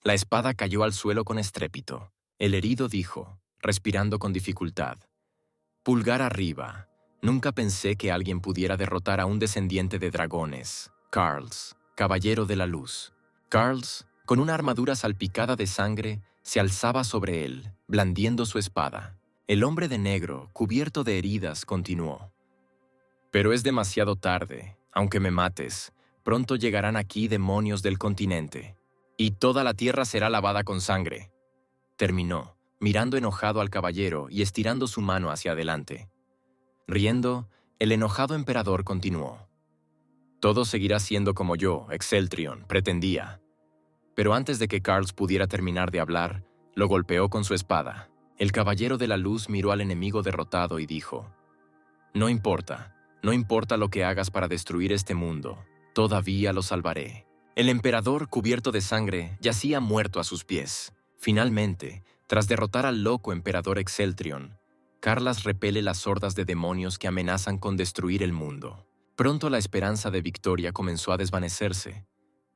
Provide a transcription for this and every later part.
La espada cayó al suelo con estrépito. El herido dijo, respirando con dificultad: «Pulgar arriba. Nunca pensé que alguien pudiera derrotar a un descendiente de dragones. Carls, caballero de la luz». Carls, con una armadura salpicada de sangre, se alzaba sobre él, blandiendo su espada. El hombre de negro, cubierto de heridas, continuó: «Pero es demasiado tarde. Aunque me mates, pronto llegarán aquí demonios del continente, y toda la tierra será lavada con sangre». Terminó, mirando enojado al caballero y estirando su mano hacia adelante. Riendo, el enojado emperador continuó: «Todo seguirá siendo como yo, Exceltrion, pretendía». Pero antes de que Carls pudiera terminar de hablar, lo golpeó con su espada. El caballero de la luz miró al enemigo derrotado y dijo: «No importa, no importa lo que hagas para destruir este mundo, todavía lo salvaré». El emperador, cubierto de sangre, yacía muerto a sus pies. Finalmente, tras derrotar al loco emperador Exceltrion, Carlas repele las hordas de demonios que amenazan con destruir el mundo. Pronto la esperanza de victoria comenzó a desvanecerse,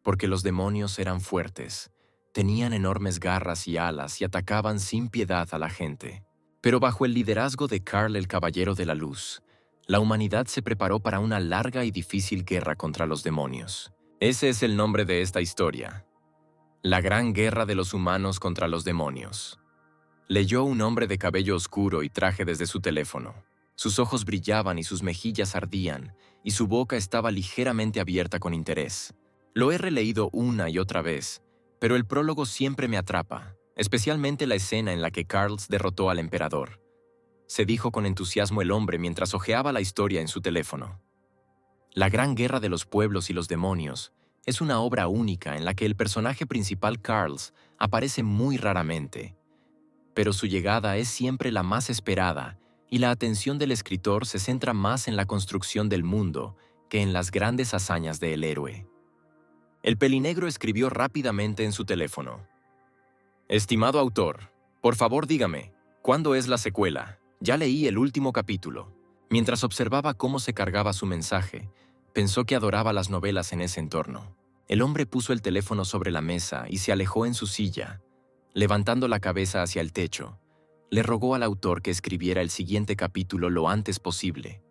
porque los demonios eran fuertes, tenían enormes garras y alas y atacaban sin piedad a la gente. Pero bajo el liderazgo de Carl el Caballero de la Luz, la humanidad se preparó para una larga y difícil guerra contra los demonios. Ese es el nombre de esta historia: La Gran Guerra de los Humanos contra los Demonios. Leyó un hombre de cabello oscuro y traje desde su teléfono. Sus ojos brillaban y sus mejillas ardían, y su boca estaba ligeramente abierta con interés. Lo he releído una y otra vez, pero el prólogo siempre me atrapa, especialmente la escena en la que Carls derrotó al emperador. Se dijo con entusiasmo el hombre mientras hojeaba la historia en su teléfono. La Gran Guerra de los Pueblos y los Demonios es una obra única en la que el personaje principal Carls aparece muy raramente, pero su llegada es siempre la más esperada y la atención del escritor se centra más en la construcción del mundo que en las grandes hazañas del héroe. El pelinegro escribió rápidamente en su teléfono: «Estimado autor, por favor dígame, ¿cuándo es la secuela? Ya leí el último capítulo». Mientras observaba cómo se cargaba su mensaje, pensó que adoraba las novelas en ese entorno. El hombre puso el teléfono sobre la mesa y se alejó en su silla. Levantando la cabeza hacia el techo, le rogó al autor que escribiera el siguiente capítulo lo antes posible.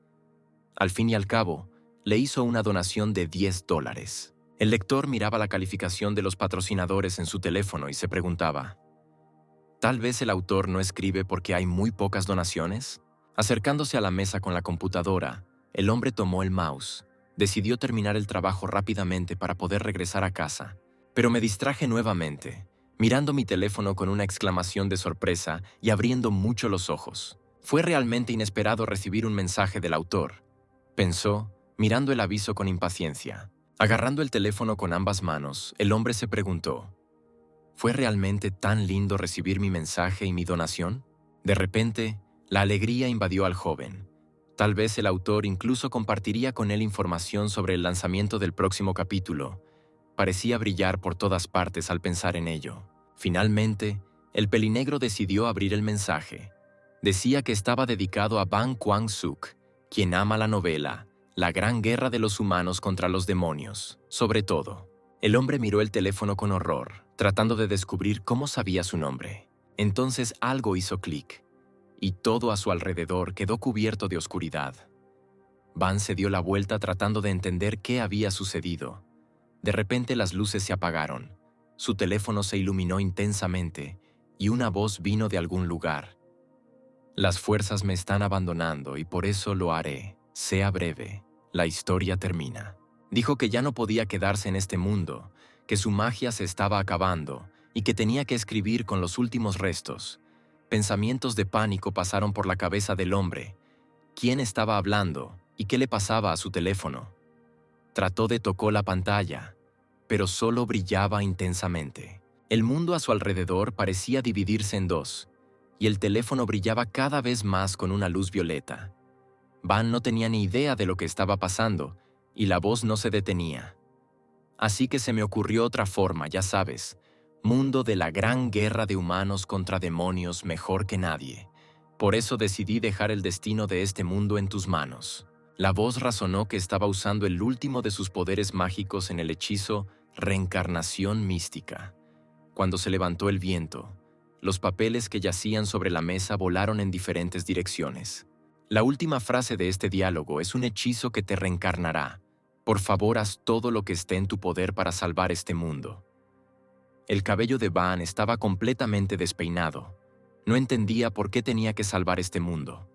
Al fin y al cabo, le hizo una donación de $10. El lector miraba la calificación de los patrocinadores en su teléfono y se preguntaba: ¿tal vez el autor no escribe porque hay muy pocas donaciones? Acercándose a la mesa con la computadora, el hombre tomó el mouse. Decidió terminar el trabajo rápidamente para poder regresar a casa, pero me distraje nuevamente, mirando mi teléfono con una exclamación de sorpresa y abriendo mucho los ojos. Fue realmente inesperado recibir un mensaje del autor, pensó, mirando el aviso con impaciencia. Agarrando el teléfono con ambas manos, el hombre se preguntó: ¿fue realmente tan lindo recibir mi mensaje y mi donación? De repente, la alegría invadió al joven. Tal vez el autor incluso compartiría con él información sobre el lanzamiento del próximo capítulo. Parecía brillar por todas partes al pensar en ello. Finalmente, el pelinegro decidió abrir el mensaje. Decía que estaba dedicado a Ban Kwang-suk, quien ama la novela La Gran Guerra de los Humanos contra los Demonios, sobre todo. El hombre miró el teléfono con horror, tratando de descubrir cómo sabía su nombre. Entonces algo hizo clic, y todo a su alrededor quedó cubierto de oscuridad. Van se dio la vuelta tratando de entender qué había sucedido. De repente las luces se apagaron, su teléfono se iluminó intensamente, y una voz vino de algún lugar. «Las fuerzas me están abandonando y por eso lo haré. Sea breve, la historia termina». Dijo que ya no podía quedarse en este mundo, que su magia se estaba acabando y que tenía que escribir con los últimos restos. Pensamientos de pánico pasaron por la cabeza del hombre. ¿Quién estaba hablando y qué le pasaba a su teléfono? Trató de tocar la pantalla, pero solo brillaba intensamente. El mundo a su alrededor parecía dividirse en dos, y el teléfono brillaba cada vez más con una luz violeta. Van no tenía ni idea de lo que estaba pasando, y la voz no se detenía. Así que se me ocurrió otra forma, ya sabes. Mundo de la gran guerra de humanos contra demonios mejor que nadie. Por eso decidí dejar el destino de este mundo en tus manos. La voz razonó que estaba usando el último de sus poderes mágicos en el hechizo Reencarnación Mística. Cuando se levantó el viento, los papeles que yacían sobre la mesa volaron en diferentes direcciones. La última frase de este diálogo es un hechizo que te reencarnará. Por favor, haz todo lo que esté en tu poder para salvar este mundo. El cabello de Van estaba completamente despeinado. No entendía por qué tenía que salvar este mundo.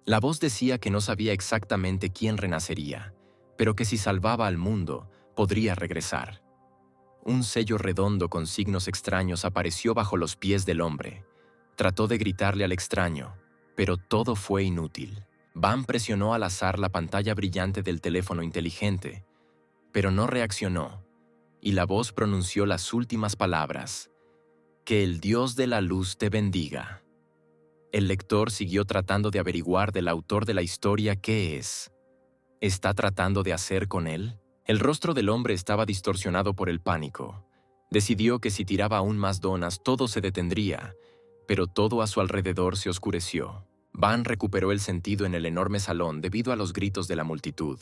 La voz decía que no sabía exactamente quién renacería, pero que si salvaba al mundo, podría regresar. Un sello redondo con signos extraños apareció bajo los pies del hombre. Trató de gritarle al extraño, pero todo fue inútil. Van presionó al azar la pantalla brillante del teléfono inteligente, pero no reaccionó, y la voz pronunció las últimas palabras: «Que el Dios de la luz te bendiga». El lector siguió tratando de averiguar del autor de la historia qué es. ¿Está tratando de hacer con él? El rostro del hombre estaba distorsionado por el pánico. Decidió que si tiraba aún más donas todo se detendría, pero todo a su alrededor se oscureció. Van recuperó el sentido en el enorme salón debido a los gritos de la multitud.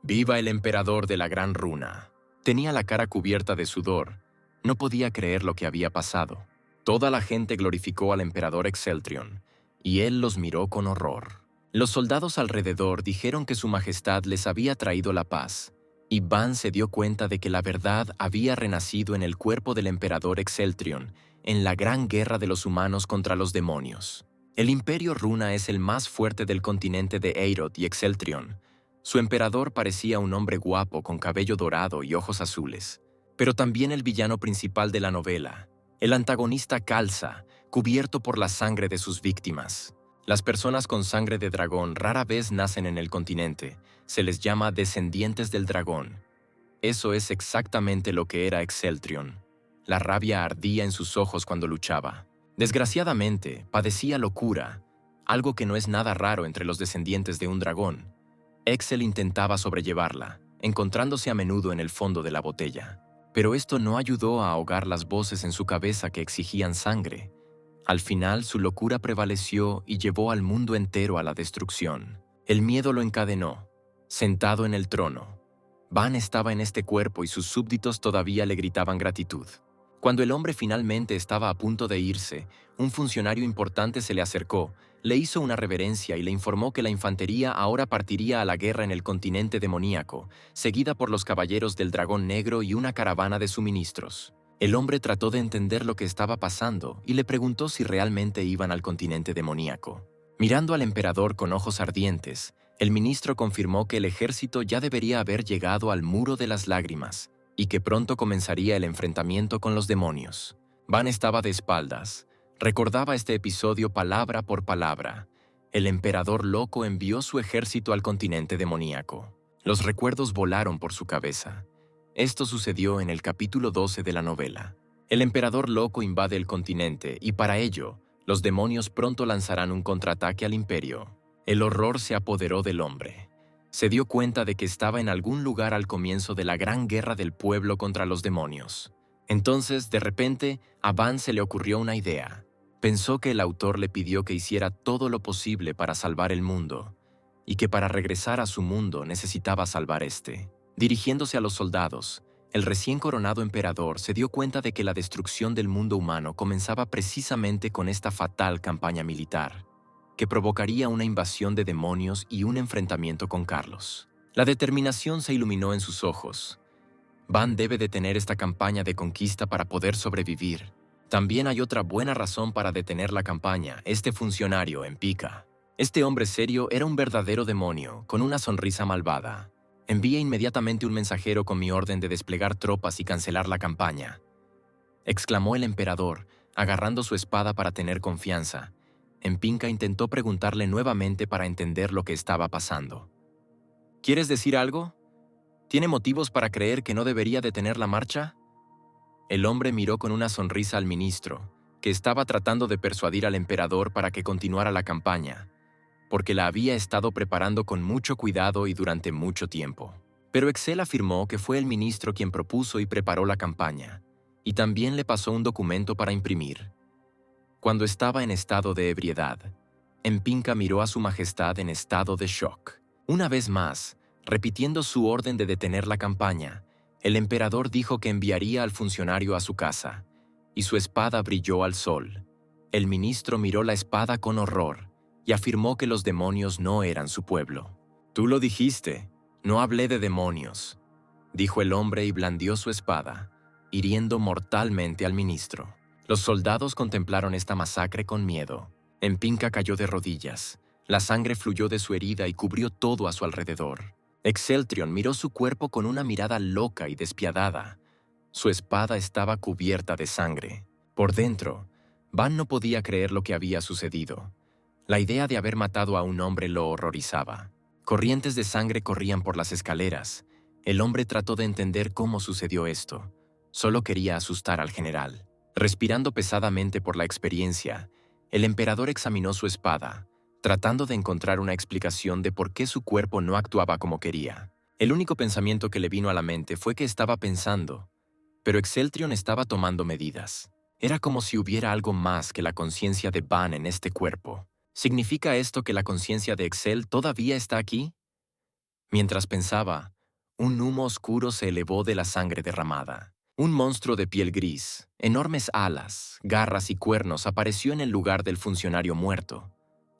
«¡Viva el emperador de la gran runa!». Tenía la cara cubierta de sudor. No podía creer lo que había pasado. Toda la gente glorificó al emperador Exceltrion, y él los miró con horror. Los soldados alrededor dijeron que su majestad les había traído la paz, y Van se dio cuenta de que la verdad había renacido en el cuerpo del emperador Exceltrion en la gran guerra de los humanos contra los demonios. El imperio Runa es el más fuerte del continente de Aeroth y Exceltrion. Su emperador parecía un hombre guapo con cabello dorado y ojos azules, pero también el villano principal de la novela, el antagonista Khalsa, cubierto por la sangre de sus víctimas. Las personas con sangre de dragón rara vez nacen en el continente. Se les llama descendientes del dragón. Eso es exactamente lo que era Exceltrion. La rabia ardía en sus ojos cuando luchaba. Desgraciadamente, padecía locura, algo que no es nada raro entre los descendientes de un dragón. Excel intentaba sobrellevarla, encontrándose a menudo en el fondo de la botella. Pero esto no ayudó a ahogar las voces en su cabeza que exigían sangre. Al final, su locura prevaleció y llevó al mundo entero a la destrucción. El miedo lo encadenó, sentado en el trono. Van estaba en este cuerpo y sus súbditos todavía le gritaban gratitud. Cuando el hombre finalmente estaba a punto de irse, un funcionario importante se le acercó, le hizo una reverencia y le informó que la infantería ahora partiría a la guerra en el continente demoníaco, seguida por los caballeros del dragón negro y una caravana de suministros. El hombre trató de entender lo que estaba pasando y le preguntó si realmente iban al continente demoníaco. Mirando al emperador con ojos ardientes, el ministro confirmó que el ejército ya debería haber llegado al Muro de las Lágrimas y que pronto comenzaría el enfrentamiento con los demonios. Van estaba de espaldas. Recordaba este episodio palabra por palabra. El emperador loco envió su ejército al continente demoníaco. Los recuerdos volaron por su cabeza. Esto sucedió en el capítulo 12 de la novela. El emperador loco invade el continente y para ello, los demonios pronto lanzarán un contraataque al imperio. El horror se apoderó del hombre. Se dio cuenta de que estaba en algún lugar al comienzo de la gran guerra del pueblo contra los demonios. Entonces, de repente, a Van se le ocurrió una idea. Pensó que el autor le pidió que hiciera todo lo posible para salvar el mundo, y que para regresar a su mundo necesitaba salvar este. Dirigiéndose a los soldados, el recién coronado emperador se dio cuenta de que la destrucción del mundo humano comenzaba precisamente con esta fatal campaña militar, que provocaría una invasión de demonios y un enfrentamiento con Carlos. La determinación se iluminó en sus ojos. Van debe detener esta campaña de conquista para poder sobrevivir. También hay otra buena razón para detener la campaña, este funcionario en pica. Este hombre serio era un verdadero demonio, con una sonrisa malvada. Envíe inmediatamente un mensajero con mi orden de desplegar tropas y cancelar la campaña, exclamó el emperador, agarrando su espada para tener confianza. Empinca intentó preguntarle nuevamente para entender lo que estaba pasando. ¿Quieres decir algo? ¿Tiene motivos para creer que no debería detener la marcha? El hombre miró con una sonrisa al ministro, que estaba tratando de persuadir al emperador para que continuara la campaña, porque la había estado preparando con mucho cuidado y durante mucho tiempo. Pero Excel afirmó que fue el ministro quien propuso y preparó la campaña, y también le pasó un documento para imprimir. Cuando estaba en estado de ebriedad, Empinca miró a su majestad en estado de shock. Una vez más, repitiendo su orden de detener la campaña, El emperador dijo que enviaría al funcionario a su casa, y su espada brilló al sol. El ministro miró la espada con horror y afirmó que los demonios no eran su pueblo. «Tú lo dijiste, no hablé de demonios», dijo el hombre y blandió su espada, hiriendo mortalmente al ministro. Los soldados contemplaron esta masacre con miedo. Empinca cayó de rodillas. La sangre fluyó de su herida y cubrió todo a su alrededor. Exceltrion miró su cuerpo con una mirada loca y despiadada. Su espada estaba cubierta de sangre. Por dentro, Van no podía creer lo que había sucedido. La idea de haber matado a un hombre lo horrorizaba. Corrientes de sangre corrían por las escaleras. El hombre trató de entender cómo sucedió esto. Solo quería asustar al general. Respirando pesadamente por la experiencia, el emperador examinó su espada, tratando de encontrar una explicación de por qué su cuerpo no actuaba como quería. El único pensamiento que le vino a la mente fue que estaba pensando, pero Exceltrion estaba tomando medidas. Era como si hubiera algo más que la conciencia de Van en este cuerpo. ¿Significa esto que la conciencia de Excel todavía está aquí? Mientras pensaba, un humo oscuro se elevó de la sangre derramada. Un monstruo de piel gris, enormes alas, garras y cuernos apareció en el lugar del funcionario muerto.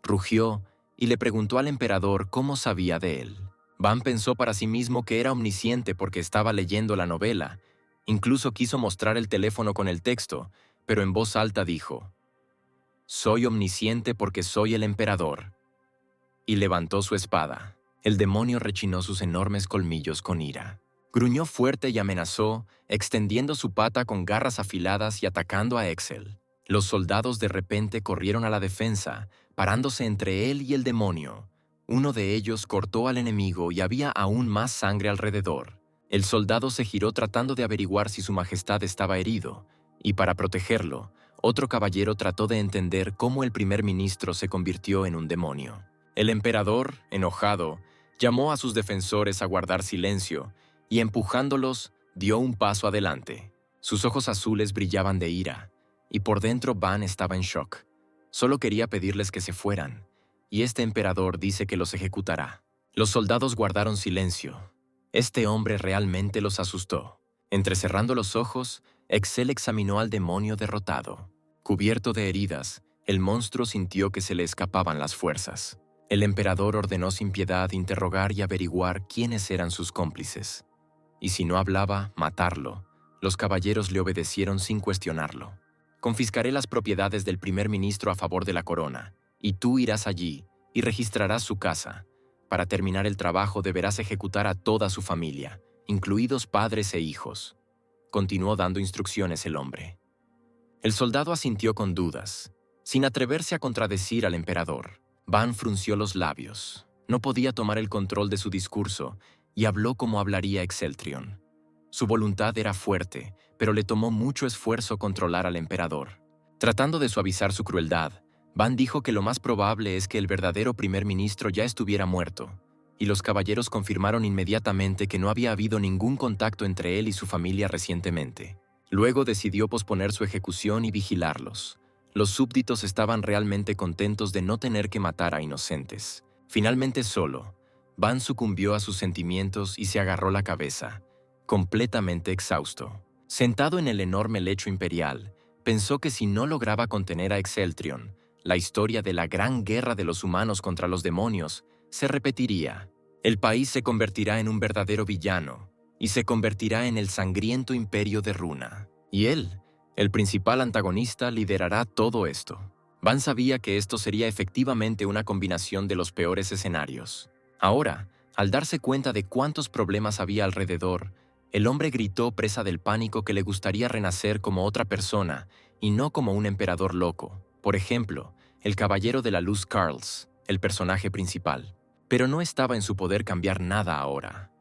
Rugió y le preguntó al emperador cómo sabía de él. Van pensó para sí mismo que era omnisciente porque estaba leyendo la novela. Incluso quiso mostrar el teléfono con el texto, pero en voz alta dijo: «Soy omnisciente porque soy el emperador». Y levantó su espada. El demonio rechinó sus enormes colmillos con ira. Gruñó fuerte y amenazó, extendiendo su pata con garras afiladas y atacando a Excel. Los soldados de repente corrieron a la defensa, parándose entre él y el demonio. Uno de ellos cortó al enemigo y había aún más sangre alrededor. El soldado se giró tratando de averiguar si su majestad estaba herido, y para protegerlo, otro caballero trató de entender cómo el primer ministro se convirtió en un demonio. El emperador, enojado, llamó a sus defensores a guardar silencio y, empujándolos, dio un paso adelante. Sus ojos azules brillaban de ira, y por dentro Van estaba en shock. Solo quería pedirles que se fueran, y este emperador dice que los ejecutará. Los soldados guardaron silencio. Este hombre realmente los asustó. Entrecerrando los ojos, Excel examinó al demonio derrotado. Cubierto de heridas, el monstruo sintió que se le escapaban las fuerzas. El emperador ordenó sin piedad interrogar y averiguar quiénes eran sus cómplices. Y si no hablaba, matarlo. Los caballeros le obedecieron sin cuestionarlo. «Confiscaré las propiedades del primer ministro a favor de la corona, y tú irás allí y registrarás su casa. Para terminar el trabajo deberás ejecutar a toda su familia, incluidos padres e hijos». Continuó dando instrucciones el hombre. El soldado asintió con dudas, sin atreverse a contradecir al emperador. Van frunció los labios. No podía tomar el control de su discurso y habló como hablaría Exceltrion. Su voluntad era fuerte, pero le tomó mucho esfuerzo controlar al emperador. Tratando de suavizar su crueldad, Van dijo que lo más probable es que el verdadero primer ministro ya estuviera muerto, y los caballeros confirmaron inmediatamente que no había habido ningún contacto entre él y su familia recientemente. Luego decidió posponer su ejecución y vigilarlos. Los súbditos estaban realmente contentos de no tener que matar a inocentes. Finalmente solo, Van sucumbió a sus sentimientos y se agarró la cabeza, completamente exhausto. Sentado en el enorme lecho imperial, pensó que si no lograba contener a Exceltrion, la historia de la gran guerra de los humanos contra los demonios se repetiría. El país se convertirá en un verdadero villano y se convertirá en el sangriento imperio de Runa. Y él, el principal antagonista, liderará todo esto. Van sabía que esto sería efectivamente una combinación de los peores escenarios. Ahora, al darse cuenta de cuántos problemas había alrededor, el hombre gritó presa del pánico que le gustaría renacer como otra persona y no como un emperador loco. Por ejemplo, el caballero de la luz Carls, el personaje principal. Pero no estaba en su poder cambiar nada ahora.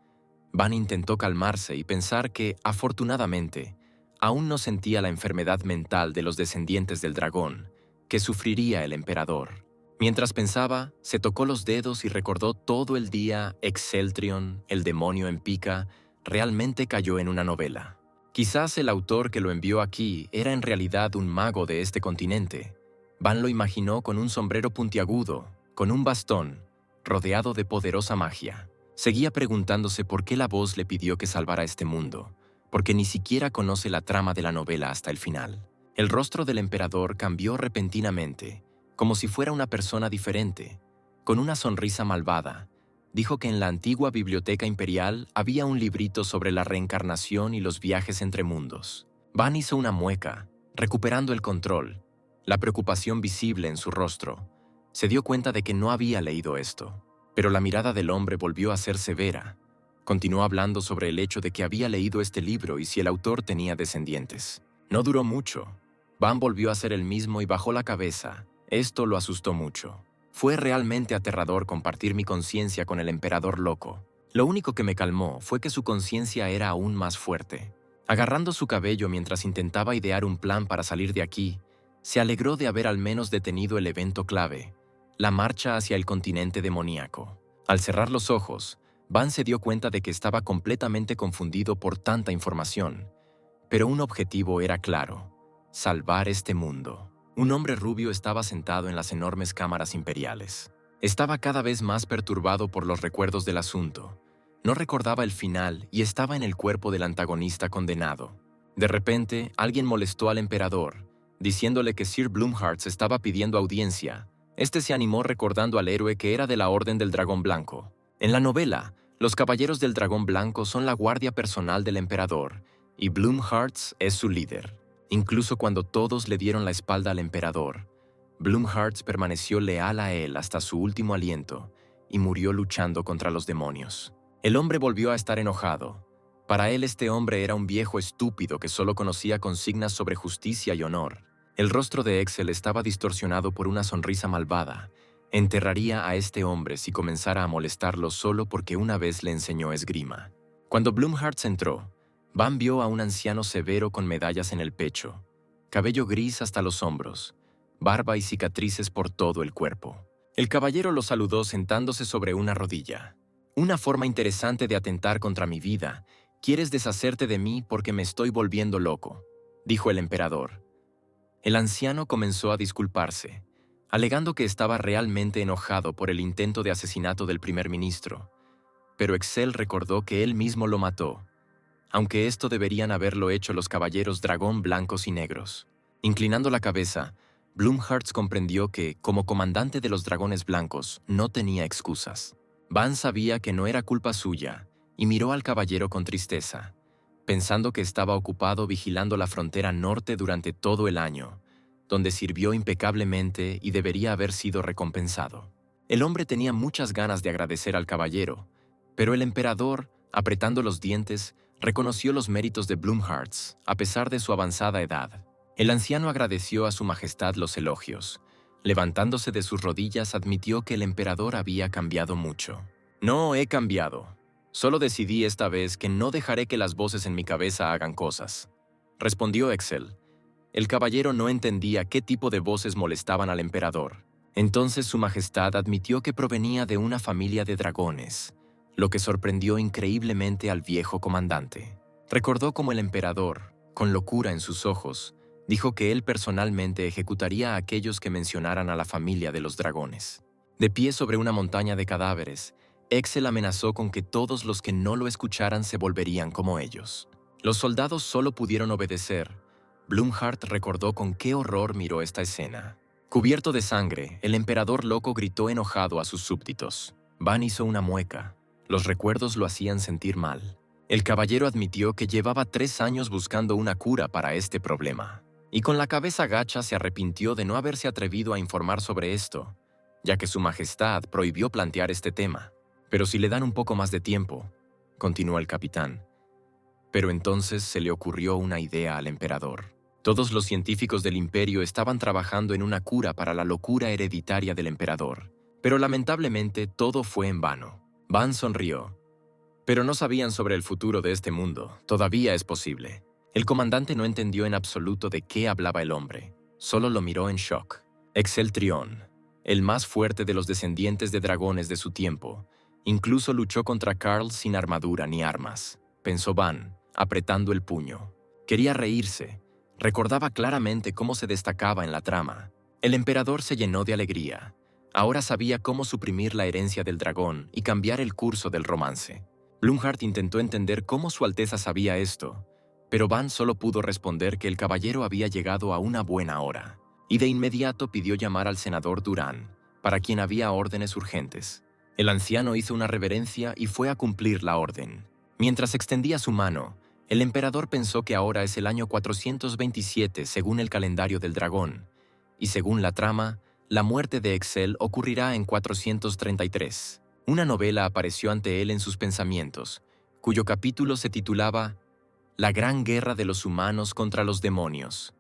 Van intentó calmarse y pensar que, afortunadamente, aún no sentía la enfermedad mental de los descendientes del dragón, que sufriría el emperador. Mientras pensaba, se tocó los dedos y recordó todo el día Exceltrion, el demonio en pica, realmente cayó en una novela. Quizás el autor que lo envió aquí era en realidad un mago de este continente. Van lo imaginó con un sombrero puntiagudo, con un bastón, rodeado de poderosa magia. Seguía preguntándose por qué la voz le pidió que salvara este mundo, porque ni siquiera conoce la trama de la novela hasta el final. El rostro del emperador cambió repentinamente, como si fuera una persona diferente. Con una sonrisa malvada, dijo que en la antigua biblioteca imperial había un librito sobre la reencarnación y los viajes entre mundos. Van hizo una mueca, recuperando el control, la preocupación visible en su rostro. Se dio cuenta de que no había leído esto, pero la mirada del hombre volvió a ser severa. Continuó hablando sobre el hecho de que había leído este libro y si el autor tenía descendientes. No duró mucho. Van volvió a ser el mismo y bajó la cabeza. Esto lo asustó mucho. Fue realmente aterrador compartir mi conciencia con el emperador loco. Lo único que me calmó fue que su conciencia era aún más fuerte. Agarrando su cabello mientras intentaba idear un plan para salir de aquí, se alegró de haber al menos detenido el evento clave, la marcha hacia el continente demoníaco. Al cerrar los ojos, Van se dio cuenta de que estaba completamente confundido por tanta información, pero un objetivo era claro: salvar este mundo. Un hombre rubio estaba sentado en las enormes cámaras imperiales. Estaba cada vez más perturbado por los recuerdos del asunto. No recordaba el final y estaba en el cuerpo del antagonista condenado. De repente, alguien molestó al emperador, diciéndole que Sir Bloomhearts estaba pidiendo audiencia. Este se animó recordando al héroe que era de la Orden del Dragón Blanco. En la novela, los Caballeros del Dragón Blanco son la guardia personal del emperador, y Bloomhearts es su líder. Incluso cuando todos le dieron la espalda al emperador, Bloomhearts permaneció leal a él hasta su último aliento y murió luchando contra los demonios. El hombre volvió a estar enojado. Para él este hombre era un viejo estúpido que solo conocía consignas sobre justicia y honor. El rostro de Excel estaba distorsionado por una sonrisa malvada. Enterraría a este hombre si comenzara a molestarlo solo porque una vez le enseñó esgrima. Cuando Bloomhearts entró, Van vio a un anciano severo con medallas en el pecho, cabello gris hasta los hombros, barba y cicatrices por todo el cuerpo. El caballero lo saludó sentándose sobre una rodilla. «Una forma interesante de atentar contra mi vida. Quieres deshacerte de mí porque me estoy volviendo loco», dijo el emperador. El anciano comenzó a disculparse, alegando que estaba realmente enojado por el intento de asesinato del primer ministro. Pero Excel recordó que él mismo lo mató, aunque esto deberían haberlo hecho los caballeros dragón blancos y negros. Inclinando la cabeza, Bloomhearts comprendió que, como comandante de los dragones blancos, no tenía excusas. Van sabía que no era culpa suya y miró al caballero con tristeza, pensando que estaba ocupado vigilando la frontera norte durante todo el año, donde sirvió impecablemente y debería haber sido recompensado. El hombre tenía muchas ganas de agradecer al caballero, pero el emperador, apretando los dientes, reconoció los méritos de Bloomhearts, a pesar de su avanzada edad. El anciano agradeció a su majestad los elogios. Levantándose de sus rodillas, admitió que el emperador había cambiado mucho. «No he cambiado. Solo decidí esta vez que no dejaré que las voces en mi cabeza hagan cosas», respondió Excel. El caballero no entendía qué tipo de voces molestaban al emperador. Entonces su majestad admitió que provenía de una familia de dragones, lo que sorprendió increíblemente al viejo comandante. Recordó cómo el emperador, con locura en sus ojos, dijo que él personalmente ejecutaría a aquellos que mencionaran a la familia de los dragones. De pie sobre una montaña de cadáveres, Excel amenazó con que todos los que no lo escucharan se volverían como ellos. Los soldados solo pudieron obedecer. Bloomheart recordó con qué horror miró esta escena. Cubierto de sangre, el emperador loco gritó enojado a sus súbditos. Van hizo una mueca. Los recuerdos lo hacían sentir mal. El caballero admitió que llevaba 3 años buscando una cura para este problema, y con la cabeza gacha se arrepintió de no haberse atrevido a informar sobre esto, ya que su majestad prohibió plantear este tema. «Pero si le dan un poco más de tiempo», continuó el capitán. Pero entonces se le ocurrió una idea al emperador. Todos los científicos del imperio estaban trabajando en una cura para la locura hereditaria del emperador, pero lamentablemente todo fue en vano. Van sonrió. Pero no sabían sobre el futuro de este mundo. Todavía es posible. El comandante no entendió en absoluto de qué hablaba el hombre. Solo lo miró en shock. Excel Trión, el más fuerte de los descendientes de dragones de su tiempo, incluso luchó contra Carl sin armadura ni armas, pensó Van, apretando el puño. Quería reírse. Recordaba claramente cómo se destacaba en la trama. El emperador se llenó de alegría. Ahora sabía cómo suprimir la herencia del dragón y cambiar el curso del romance. Blumhardt intentó entender cómo Su Alteza sabía esto, pero Van solo pudo responder que el caballero había llegado a una buena hora, y de inmediato pidió llamar al senador Durán, para quien había órdenes urgentes. El anciano hizo una reverencia y fue a cumplir la orden. Mientras extendía su mano, el emperador pensó que ahora es el año 427 según el calendario del dragón, y según la trama, la muerte de Excel ocurrirá en 433. Una novela apareció ante él en sus pensamientos, cuyo capítulo se titulaba La Gran Guerra de los Humanos contra los Demonios.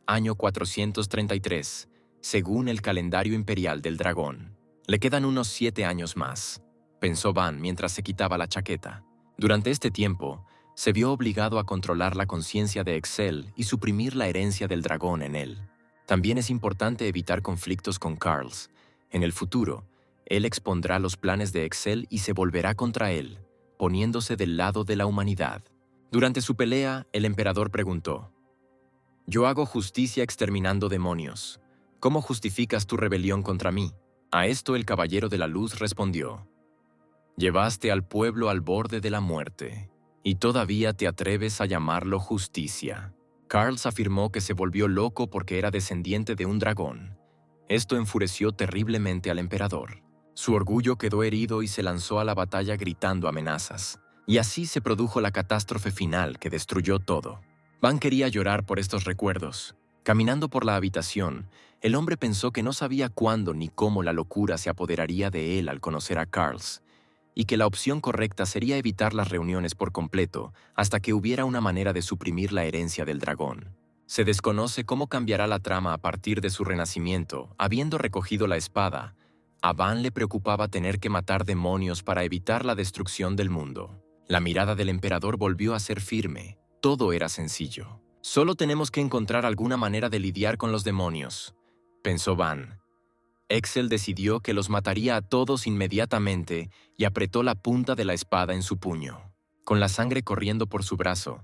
Año 433, según el calendario imperial del dragón. Le quedan unos 7 años más, pensó Van mientras se quitaba la chaqueta. Durante este tiempo, se vio obligado a controlar la conciencia de Excel y suprimir la herencia del dragón en él. También es importante evitar conflictos con Carls. En el futuro, él expondrá los planes de Excel y se volverá contra él, poniéndose del lado de la humanidad. Durante su pelea, el emperador preguntó: «Yo hago justicia exterminando demonios. ¿Cómo justificas tu rebelión contra mí?». A esto el Caballero de la Luz respondió: «Llevaste al pueblo al borde de la muerte, y todavía te atreves a llamarlo justicia». Carls afirmó que se volvió loco porque era descendiente de un dragón. Esto enfureció terriblemente al emperador. Su orgullo quedó herido y se lanzó a la batalla gritando amenazas. Y así se produjo la catástrofe final que destruyó todo. Van quería llorar por estos recuerdos. Caminando por la habitación, el hombre pensó que no sabía cuándo ni cómo la locura se apoderaría de él al conocer a Carls, y que la opción correcta sería evitar las reuniones por completo hasta que hubiera una manera de suprimir la herencia del dragón. Se desconoce cómo cambiará la trama a partir de su renacimiento. Habiendo recogido la espada, a Van le preocupaba tener que matar demonios para evitar la destrucción del mundo. La mirada del emperador volvió a ser firme. Todo era sencillo. «Solo tenemos que encontrar alguna manera de lidiar con los demonios», pensó Van. Excel decidió que los mataría a todos inmediatamente y apretó la punta de la espada en su puño. Con la sangre corriendo por su brazo,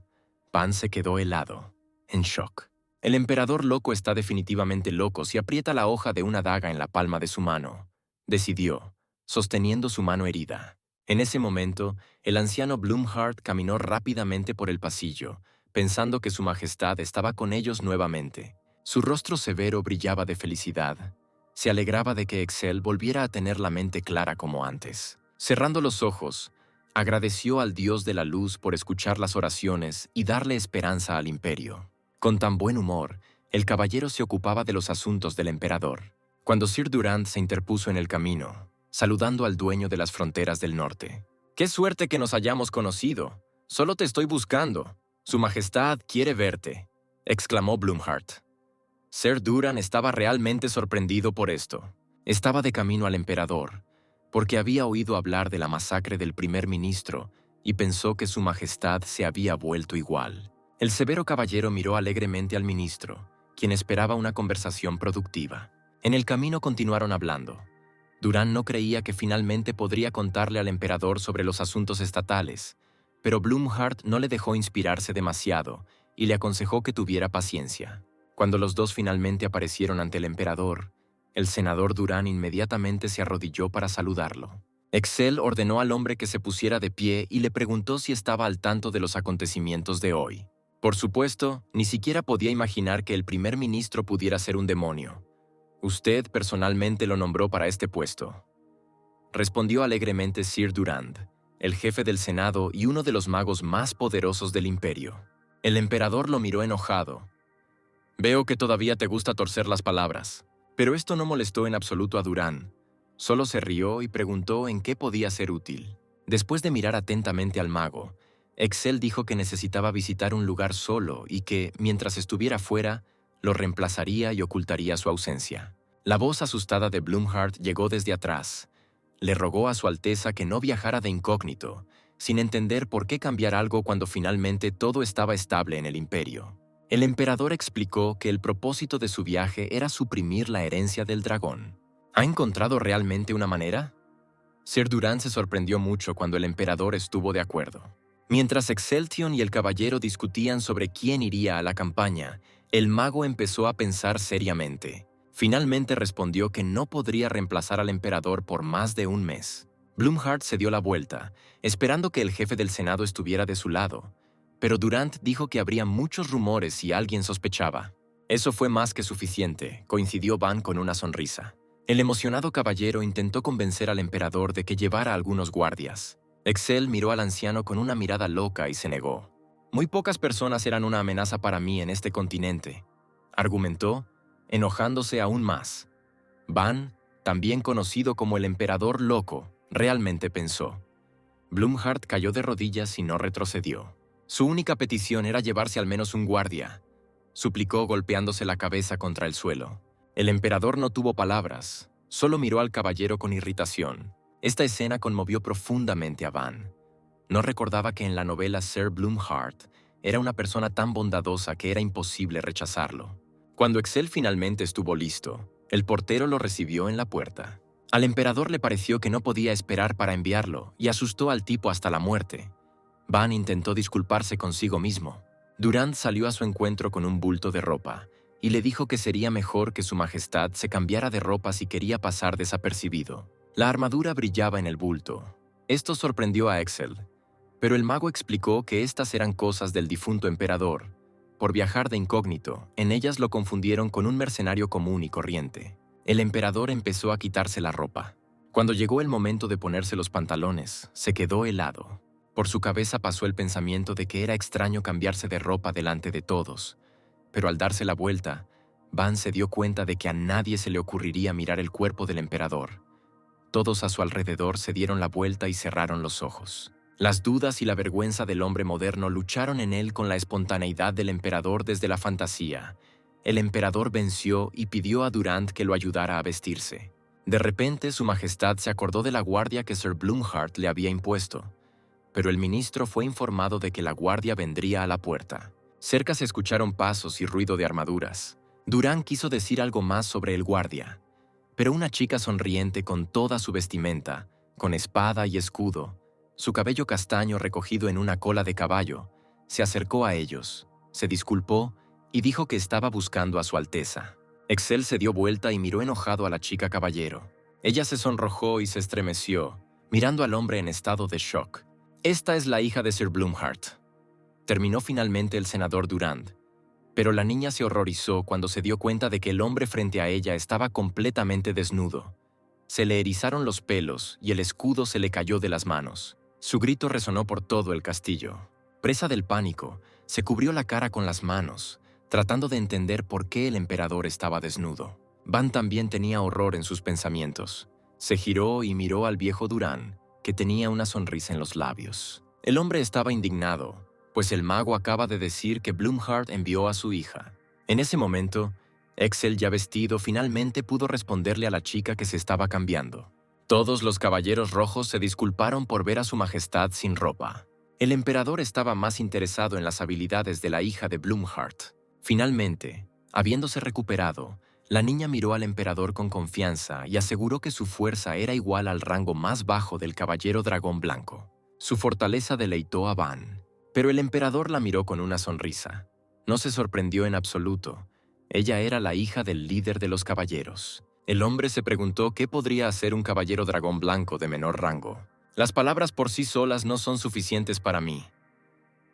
Van se quedó helado, en shock. El emperador loco está definitivamente loco si aprieta la hoja de una daga en la palma de su mano, decidió, sosteniendo su mano herida. En ese momento, el anciano Blumhardt caminó rápidamente por el pasillo, pensando que su majestad estaba con ellos nuevamente. Su rostro severo brillaba de felicidad. Se alegraba de que Excel volviera a tener la mente clara como antes. Cerrando los ojos, agradeció al Dios de la Luz por escuchar las oraciones y darle esperanza al imperio. Con tan buen humor, el caballero se ocupaba de los asuntos del emperador, cuando Sir Durand se interpuso en el camino, saludando al dueño de las fronteras del norte. «¡Qué suerte que nos hayamos conocido! Solo te estoy buscando. Su Majestad quiere verte», exclamó Blumhardt. Sir Durand estaba realmente sorprendido por esto. Estaba de camino al emperador, porque había oído hablar de la masacre del primer ministro y pensó que su majestad se había vuelto igual. El severo caballero miró alegremente al ministro, quien esperaba una conversación productiva. En el camino continuaron hablando. Durand no creía que finalmente podría contarle al emperador sobre los asuntos estatales, pero Blumhardt no le dejó inspirarse demasiado y le aconsejó que tuviera paciencia. Cuando los dos finalmente aparecieron ante el emperador, el senador Durand inmediatamente se arrodilló para saludarlo. Excel ordenó al hombre que se pusiera de pie y le preguntó si estaba al tanto de los acontecimientos de hoy. Por supuesto, ni siquiera podía imaginar que el primer ministro pudiera ser un demonio. «Usted personalmente lo nombró para este puesto», respondió alegremente Sir Durand, el jefe del Senado y uno de los magos más poderosos del imperio. El emperador lo miró enojado. «Veo que todavía te gusta torcer las palabras». Pero esto no molestó en absoluto a Durand. Solo se rió y preguntó en qué podía ser útil. Después de mirar atentamente al mago, Excel dijo que necesitaba visitar un lugar solo y que, mientras estuviera fuera, lo reemplazaría y ocultaría su ausencia. La voz asustada de Blumhardt llegó desde atrás. Le rogó a Su Alteza que no viajara de incógnito, sin entender por qué cambiar algo cuando finalmente todo estaba estable en el imperio. El emperador explicó que el propósito de su viaje era suprimir la herencia del dragón. ¿Ha encontrado realmente una manera? Sir Durand se sorprendió mucho cuando el emperador estuvo de acuerdo. Mientras Exceltion y el caballero discutían sobre quién iría a la campaña, el mago empezó a pensar seriamente. Finalmente respondió que no podría reemplazar al emperador por más de un mes. Blumhardt se dio la vuelta, esperando que el jefe del Senado estuviera de su lado, pero Durant dijo que habría muchos rumores si alguien sospechaba. Eso fue más que suficiente, coincidió Van con una sonrisa. El emocionado caballero intentó convencer al emperador de que llevara algunos guardias. Excel miró al anciano con una mirada loca y se negó. Muy pocas personas eran una amenaza para mí en este continente, argumentó, enojándose aún más. Van, también conocido como el emperador loco, realmente pensó. Blumhardt cayó de rodillas y no retrocedió. Su única petición era llevarse al menos un guardia, suplicó golpeándose la cabeza contra el suelo. El emperador no tuvo palabras, solo miró al caballero con irritación. Esta escena conmovió profundamente a Van. No recordaba que en la novela Sir Blumhardt era una persona tan bondadosa que era imposible rechazarlo. Cuando Excel finalmente estuvo listo, el portero lo recibió en la puerta. Al emperador le pareció que no podía esperar para enviarlo y asustó al tipo hasta la muerte. Van intentó disculparse consigo mismo. Durant salió a su encuentro con un bulto de ropa y le dijo que sería mejor que su majestad se cambiara de ropa si quería pasar desapercibido. La armadura brillaba en el bulto. Esto sorprendió a Excel, pero el mago explicó que estas eran cosas del difunto emperador. Por viajar de incógnito, en ellas lo confundieron con un mercenario común y corriente. El emperador empezó a quitarse la ropa. Cuando llegó el momento de ponerse los pantalones, se quedó helado. Por su cabeza pasó el pensamiento de que era extraño cambiarse de ropa delante de todos, pero al darse la vuelta, Van se dio cuenta de que a nadie se le ocurriría mirar el cuerpo del emperador. Todos a su alrededor se dieron la vuelta y cerraron los ojos. Las dudas y la vergüenza del hombre moderno lucharon en él con la espontaneidad del emperador desde la fantasía. El emperador venció y pidió a Durant que lo ayudara a vestirse. De repente, su majestad se acordó de la guardia que Sir Blumhardt le había impuesto, pero el ministro fue informado de que la guardia vendría a la puerta. Cerca se escucharon pasos y ruido de armaduras. Durant quiso decir algo más sobre el guardia, pero una chica sonriente con toda su vestimenta, con espada y escudo, su cabello castaño recogido en una cola de caballo, se acercó a ellos, se disculpó y dijo que estaba buscando a su alteza. Excel se dio vuelta y miró enojado a la chica caballero. Ella se sonrojó y se estremeció, mirando al hombre en estado de shock. Esta es la hija de Sir Blumhardt, terminó finalmente el senador Durant, pero la niña se horrorizó cuando se dio cuenta de que el hombre frente a ella estaba completamente desnudo. Se le erizaron los pelos y el escudo se le cayó de las manos. Su grito resonó por todo el castillo. Presa del pánico, se cubrió la cara con las manos, tratando de entender por qué el emperador estaba desnudo. Van también tenía horror en sus pensamientos. Se giró y miró al viejo Durant, que tenía una sonrisa en los labios. El hombre estaba indignado, pues el mago acaba de decir que Blumhardt envió a su hija. En ese momento, Excel, ya vestido, finalmente pudo responderle a la chica que se estaba cambiando. Todos los caballeros rojos se disculparon por ver a su majestad sin ropa. El emperador estaba más interesado en las habilidades de la hija de Blumhardt. Finalmente, habiéndose recuperado, la niña miró al emperador con confianza y aseguró que su fuerza era igual al rango más bajo del caballero dragón blanco. Su fortaleza deleitó a Van, pero el emperador la miró con una sonrisa. No se sorprendió en absoluto. Ella era la hija del líder de los caballeros. El hombre se preguntó qué podría hacer un caballero dragón blanco de menor rango. Las palabras por sí solas no son suficientes para mí,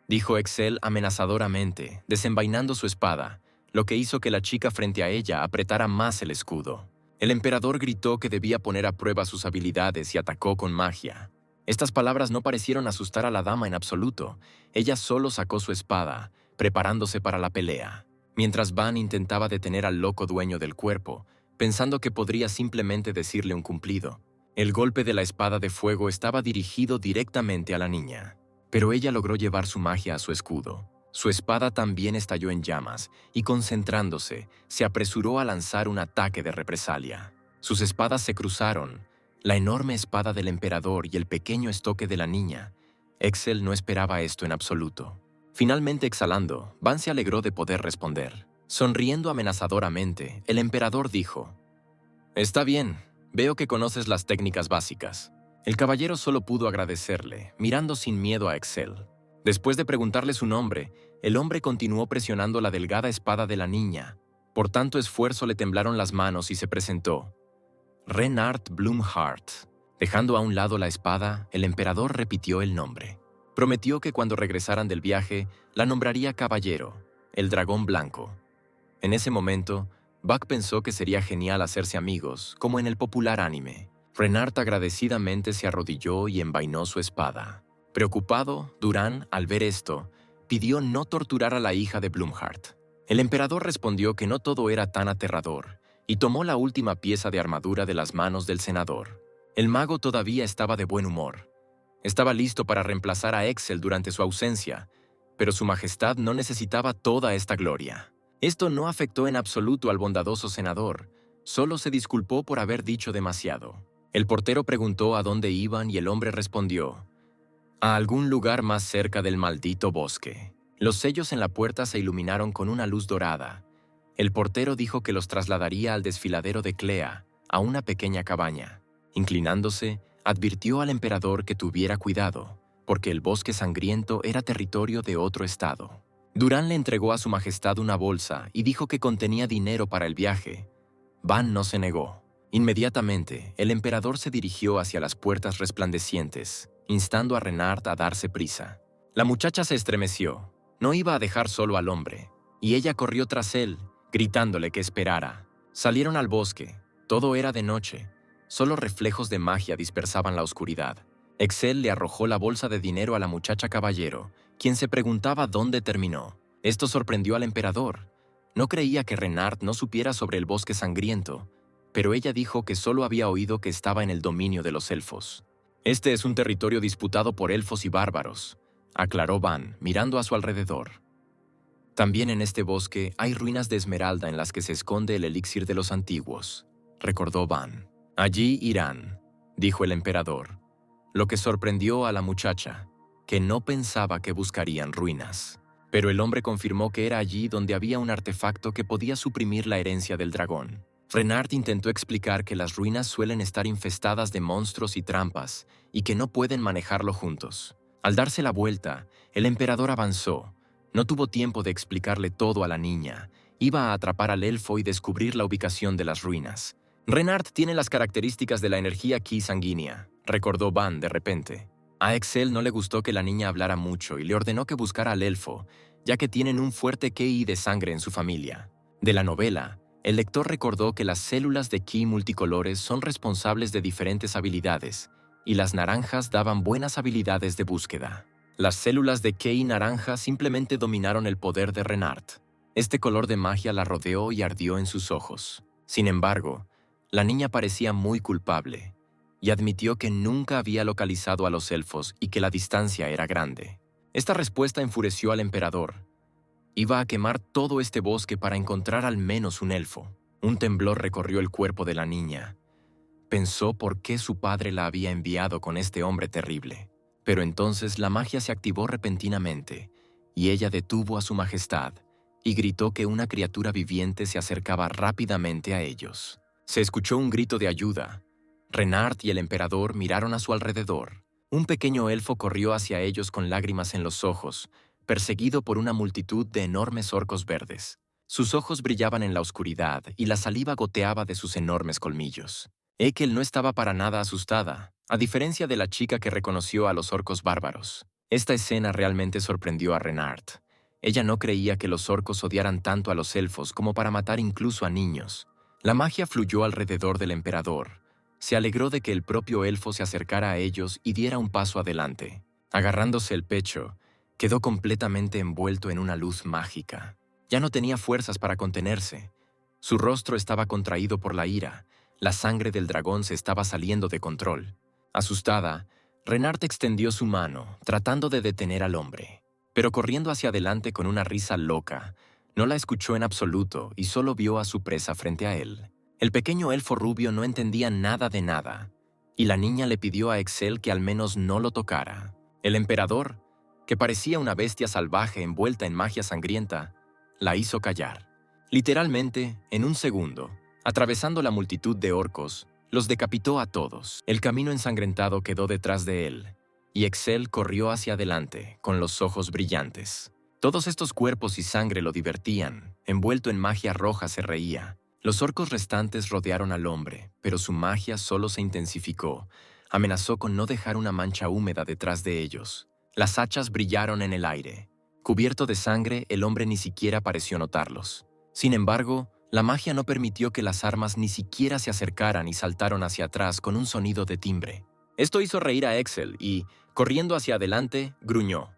dijo Excel amenazadoramente, desenvainando su espada, lo que hizo que la chica frente a ella apretara más el escudo. El emperador gritó que debía poner a prueba sus habilidades y atacó con magia. Estas palabras no parecieron asustar a la dama en absoluto. Ella solo sacó su espada, preparándose para la pelea. Mientras Van intentaba detener al loco dueño del cuerpo, pensando que podría simplemente decirle un cumplido. El golpe de la espada de fuego estaba dirigido directamente a la niña, pero ella logró llevar su magia a su escudo. Su espada también estalló en llamas y, concentrándose, se apresuró a lanzar un ataque de represalia. Sus espadas se cruzaron, la enorme espada del emperador y el pequeño estoque de la niña. Excel no esperaba esto en absoluto. Finalmente exhalando, Van se alegró de poder responder. Sonriendo amenazadoramente, el emperador dijo: «Está bien, veo que conoces las técnicas básicas». El caballero solo pudo agradecerle, mirando sin miedo a Excel. Después de preguntarle su nombre, el hombre continuó presionando la delgada espada de la niña. Por tanto esfuerzo le temblaron las manos y se presentó. Renard Blumhardt. Dejando a un lado la espada, el emperador repitió el nombre. Prometió que cuando regresaran del viaje, la nombraría caballero, el dragón blanco. En ese momento, Buck pensó que sería genial hacerse amigos, como en el popular anime. Renard agradecidamente se arrodilló y envainó su espada. Preocupado, Durán, al ver esto, pidió no torturar a la hija de Blumhardt. El emperador respondió que no todo era tan aterrador, y tomó la última pieza de armadura de las manos del senador. El mago todavía estaba de buen humor. Estaba listo para reemplazar a Excel durante su ausencia, pero su majestad no necesitaba toda esta gloria. Esto no afectó en absoluto al bondadoso senador, solo se disculpó por haber dicho demasiado. El portero preguntó a dónde iban y el hombre respondió: a algún lugar más cerca del maldito bosque. Los sellos en la puerta se iluminaron con una luz dorada. El portero dijo que los trasladaría al desfiladero de Clea, a una pequeña cabaña. Inclinándose, advirtió al emperador que tuviera cuidado, porque el bosque sangriento era territorio de otro estado. Durán le entregó a su majestad una bolsa y dijo que contenía dinero para el viaje. Van no se negó. Inmediatamente, el emperador se dirigió hacia las puertas resplandecientes, instando a Renard a darse prisa. La muchacha se estremeció. No iba a dejar solo al hombre, y ella corrió tras él, gritándole que esperara. Salieron al bosque. Todo era de noche. Solo reflejos de magia dispersaban la oscuridad. Excel le arrojó la bolsa de dinero a la muchacha caballero, quien se preguntaba dónde terminó. Esto sorprendió al emperador. No creía que Renard no supiera sobre el bosque sangriento, pero ella dijo que solo había oído que estaba en el dominio de los elfos. Este es un territorio disputado por elfos y bárbaros, aclaró Van, mirando a su alrededor. También en este bosque hay ruinas de esmeralda en las que se esconde el elixir de los antiguos, recordó Van. Allí irán, dijo el emperador, lo que sorprendió a la muchacha, que no pensaba que buscarían ruinas. Pero el hombre confirmó que era allí donde había un artefacto que podía suprimir la herencia del dragón. Renard intentó explicar que las ruinas suelen estar infestadas de monstruos y trampas, y que no pueden manejarlo juntos. Al darse la vuelta, el emperador avanzó. No tuvo tiempo de explicarle todo a la niña. Iba a atrapar al elfo y descubrir la ubicación de las ruinas. Renard tiene las características de la energía ki sanguínea, recordó Van de repente. A Excel no le gustó que la niña hablara mucho y le ordenó que buscara al elfo, ya que tienen un fuerte ki de sangre en su familia. De la novela, el lector recordó que las células de ki multicolores son responsables de diferentes habilidades, y las naranjas daban buenas habilidades de búsqueda. Las células de ki naranja simplemente dominaron el poder de Renard. Este color de magia la rodeó y ardió en sus ojos. Sin embargo, la niña parecía muy culpable, y admitió que nunca había localizado a los elfos y que la distancia era grande. Esta respuesta enfureció al emperador. Iba a quemar todo este bosque para encontrar al menos un elfo. Un temblor recorrió el cuerpo de la niña. Pensó por qué su padre la había enviado con este hombre terrible. Pero entonces la magia se activó repentinamente, y ella detuvo a su majestad y gritó que una criatura viviente se acercaba rápidamente a ellos. Se escuchó un grito de ayuda. Renard y el emperador miraron a su alrededor. Un pequeño elfo corrió hacia ellos con lágrimas en los ojos, perseguido por una multitud de enormes orcos verdes. Sus ojos brillaban en la oscuridad y la saliva goteaba de sus enormes colmillos. Ekel no estaba para nada asustada, a diferencia de la chica que reconoció a los orcos bárbaros. Esta escena realmente sorprendió a Renard. Ella no creía que los orcos odiaran tanto a los elfos como para matar incluso a niños. La magia fluyó alrededor del emperador. Se alegró de que el propio elfo se acercara a ellos y diera un paso adelante. Agarrándose el pecho, quedó completamente envuelto en una luz mágica. Ya no tenía fuerzas para contenerse. Su rostro estaba contraído por la ira. La sangre del dragón se estaba saliendo de control. Asustada, Renard extendió su mano, tratando de detener al hombre. Pero corriendo hacia adelante con una risa loca, no la escuchó en absoluto y solo vio a su presa frente a él. El pequeño elfo rubio no entendía nada de nada, y la niña le pidió a Excel que al menos no lo tocara. El emperador, que parecía una bestia salvaje envuelta en magia sangrienta, la hizo callar. Literalmente, en un segundo, atravesando la multitud de orcos, los decapitó a todos. El camino ensangrentado quedó detrás de él, y Excel corrió hacia adelante, con los ojos brillantes. Todos estos cuerpos y sangre lo divertían. Envuelto en magia roja se reía. Los orcos restantes rodearon al hombre, pero su magia solo se intensificó. Amenazó con no dejar una mancha húmeda detrás de ellos. Las hachas brillaron en el aire. Cubierto de sangre, el hombre ni siquiera pareció notarlos. Sin embargo, la magia no permitió que las armas ni siquiera se acercaran y saltaron hacia atrás con un sonido de timbre. Esto hizo reír a Excel y, corriendo hacia adelante, gruñó.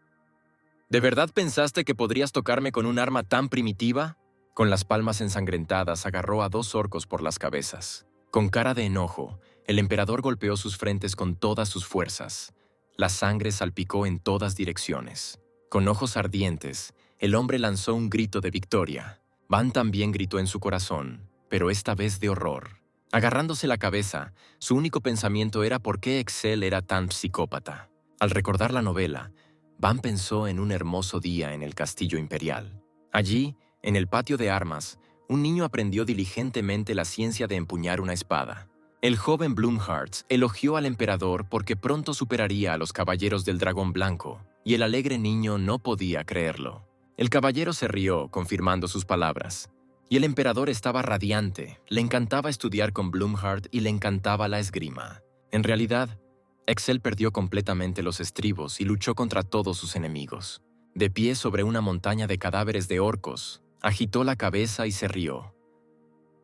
¿De verdad pensaste que podrías tocarme con un arma tan primitiva? Con las palmas ensangrentadas agarró a 2 orcos por las cabezas. Con cara de enojo, el emperador golpeó sus frentes con todas sus fuerzas. La sangre salpicó en todas direcciones. Con ojos ardientes, el hombre lanzó un grito de victoria. Van también gritó en su corazón, pero esta vez de horror. Agarrándose la cabeza, su único pensamiento era por qué Excel era tan psicópata. Al recordar la novela, Van pensó en un hermoso día en el castillo imperial. Allí, en el patio de armas, un niño aprendió diligentemente la ciencia de empuñar una espada. El joven Bloomhearts elogió al emperador porque pronto superaría a los caballeros del dragón blanco, y el alegre niño no podía creerlo. El caballero se rió, confirmando sus palabras. Y el emperador estaba radiante, le encantaba estudiar con Bloomheart y le encantaba la esgrima. En realidad, Excel perdió completamente los estribos y luchó contra todos sus enemigos. De pie sobre una montaña de cadáveres de orcos, agitó la cabeza y se rió.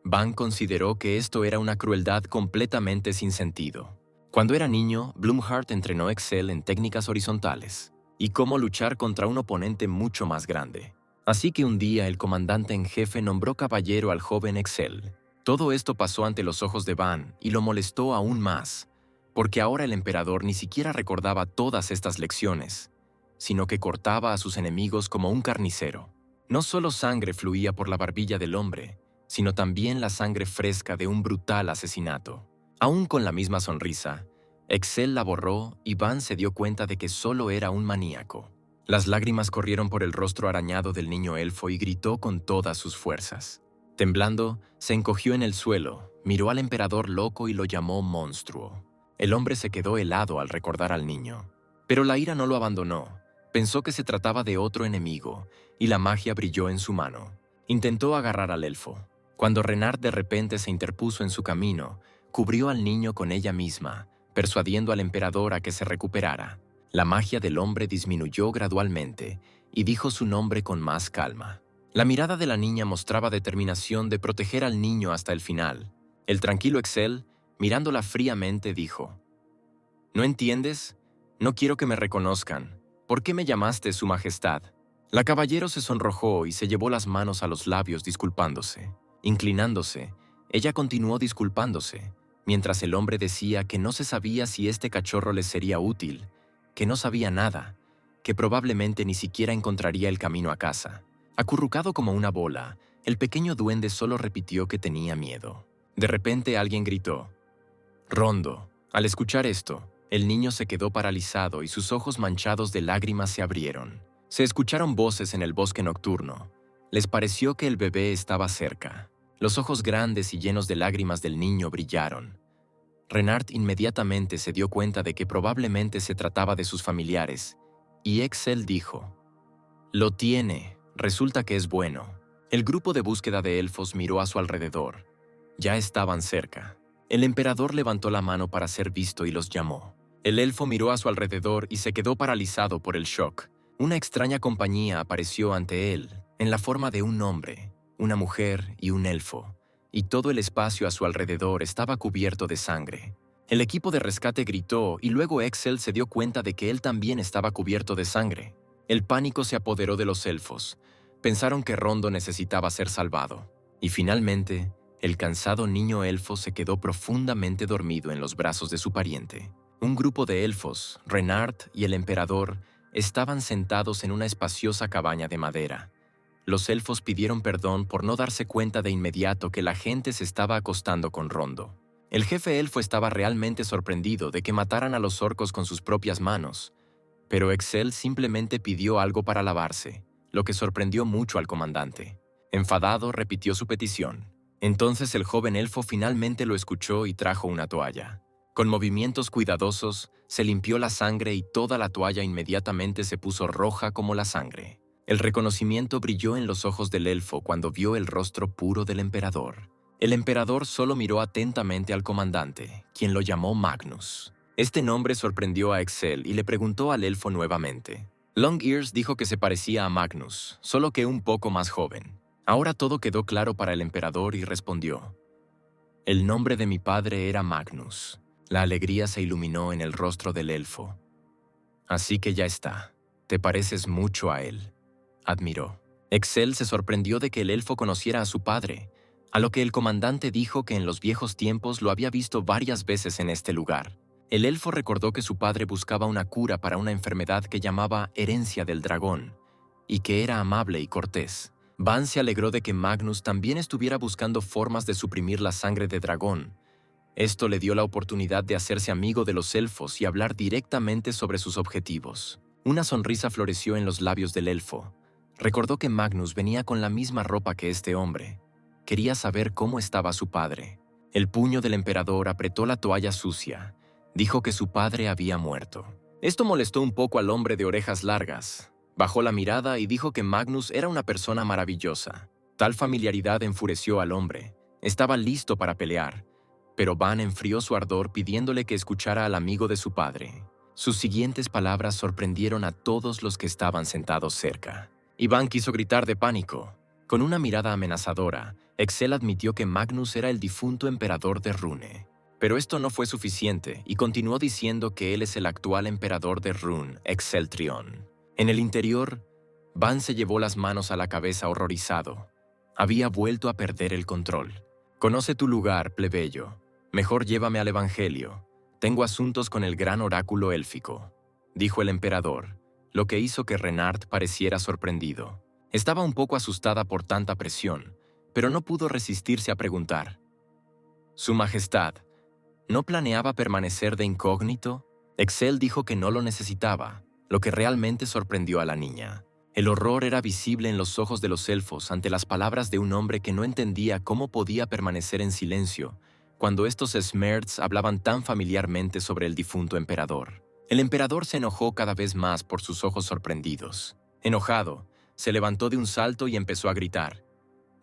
Van consideró que esto era una crueldad completamente sin sentido. Cuando era niño, Bloomheart entrenó a Excel en técnicas horizontales y cómo luchar contra un oponente mucho más grande. Así que un día el comandante en jefe nombró caballero al joven Excel. Todo esto pasó ante los ojos de Van y lo molestó aún más, porque ahora el emperador ni siquiera recordaba todas estas lecciones, sino que cortaba a sus enemigos como un carnicero. No solo sangre fluía por la barbilla del hombre, sino también la sangre fresca de un brutal asesinato. Aún con la misma sonrisa, Excel la borró y Van se dio cuenta de que solo era un maníaco. Las lágrimas corrieron por el rostro arañado del niño elfo y gritó con todas sus fuerzas. Temblando, se encogió en el suelo, miró al emperador loco y lo llamó monstruo. El hombre se quedó helado al recordar al niño. Pero la ira no lo abandonó. Pensó que se trataba de otro enemigo, y la magia brilló en su mano. Intentó agarrar al elfo. Cuando Renard de repente se interpuso en su camino, cubrió al niño con ella misma, persuadiendo al emperador a que se recuperara. La magia del hombre disminuyó gradualmente, y dijo su nombre con más calma. La mirada de la niña mostraba determinación de proteger al niño hasta el final. El tranquilo Excel, mirándola fríamente, dijo: ¿No entiendes? No quiero que me reconozcan. ¿Por qué me llamaste Su Majestad? La caballero se sonrojó y se llevó las manos a los labios disculpándose. Inclinándose, ella continuó disculpándose, mientras el hombre decía que no se sabía si este cachorro les sería útil, que no sabía nada, que probablemente ni siquiera encontraría el camino a casa. Acurrucado como una bola, el pequeño duende solo repitió que tenía miedo. De repente alguien gritó: «Rondo». Al escuchar esto, el niño se quedó paralizado y sus ojos manchados de lágrimas se abrieron. Se escucharon voces en el bosque nocturno. Les pareció que el bebé estaba cerca. Los ojos grandes y llenos de lágrimas del niño brillaron. Renard inmediatamente se dio cuenta de que probablemente se trataba de sus familiares, y Excel dijo: «Lo tiene, resulta que es bueno». El grupo de búsqueda de elfos miró a su alrededor. Ya estaban cerca. El emperador levantó la mano para ser visto y los llamó. El elfo miró a su alrededor y se quedó paralizado por el shock. Una extraña compañía apareció ante él, en la forma de un hombre, una mujer y un elfo, y todo el espacio a su alrededor estaba cubierto de sangre. El equipo de rescate gritó y luego Excel se dio cuenta de que él también estaba cubierto de sangre. El pánico se apoderó de los elfos. Pensaron que Rondo necesitaba ser salvado. Y finalmente, el cansado niño elfo se quedó profundamente dormido en los brazos de su pariente. Un grupo de elfos, Renard y el emperador, estaban sentados en una espaciosa cabaña de madera. Los elfos pidieron perdón por no darse cuenta de inmediato que la gente se estaba acostando con Rondo. El jefe elfo estaba realmente sorprendido de que mataran a los orcos con sus propias manos, pero Excel simplemente pidió algo para lavarse, lo que sorprendió mucho al comandante. Enfadado, repitió su petición. Entonces el joven elfo finalmente lo escuchó y trajo una toalla. Con movimientos cuidadosos, se limpió la sangre y toda la toalla inmediatamente se puso roja como la sangre. El reconocimiento brilló en los ojos del elfo cuando vio el rostro puro del emperador. El emperador solo miró atentamente al comandante, quien lo llamó Magnus. Este nombre sorprendió a Excel y le preguntó al elfo nuevamente. Longears dijo que se parecía a Magnus, solo que un poco más joven. Ahora todo quedó claro para el emperador y respondió. El nombre de mi padre era Magnus. La alegría se iluminó en el rostro del elfo. Así que ya está. Te pareces mucho a él, admiró. Excel se sorprendió de que el elfo conociera a su padre, a lo que el comandante dijo que en los viejos tiempos lo había visto varias veces en este lugar. El elfo recordó que su padre buscaba una cura para una enfermedad que llamaba herencia del dragón, y que era amable y cortés. Van se alegró de que Magnus también estuviera buscando formas de suprimir la sangre de dragón. Esto le dio la oportunidad de hacerse amigo de los elfos y hablar directamente sobre sus objetivos. Una sonrisa floreció en los labios del elfo. Recordó que Magnus venía con la misma ropa que este hombre. Quería saber cómo estaba su padre. El puño del emperador apretó la toalla sucia. Dijo que su padre había muerto. Esto molestó un poco al hombre de orejas largas. Bajó la mirada y dijo que Magnus era una persona maravillosa. Tal familiaridad enfureció al hombre. Estaba listo para pelear, pero Van enfrió su ardor pidiéndole que escuchara al amigo de su padre. Sus siguientes palabras sorprendieron a todos los que estaban sentados cerca. Y Van quiso gritar de pánico. Con una mirada amenazadora, Excel admitió que Magnus era el difunto emperador de Rune. Pero esto no fue suficiente y continuó diciendo que él es el actual emperador de Rune, Exceltrion. En el interior, Van se llevó las manos a la cabeza horrorizado. Había vuelto a perder el control. «Conoce tu lugar, plebeyo. Mejor llévame al Evangelio. Tengo asuntos con el gran oráculo élfico», dijo el emperador, lo que hizo que Renard pareciera sorprendido. Estaba un poco asustada por tanta presión, pero no pudo resistirse a preguntar. «Su Majestad, ¿no planeaba permanecer de incógnito?» Excel dijo que no lo necesitaba, lo que realmente sorprendió a la niña. El horror era visible en los ojos de los elfos ante las palabras de un hombre que no entendía cómo podía permanecer en silencio cuando estos Smerts hablaban tan familiarmente sobre el difunto emperador. El emperador se enojó cada vez más por sus ojos sorprendidos. Enojado, se levantó de un salto y empezó a gritar.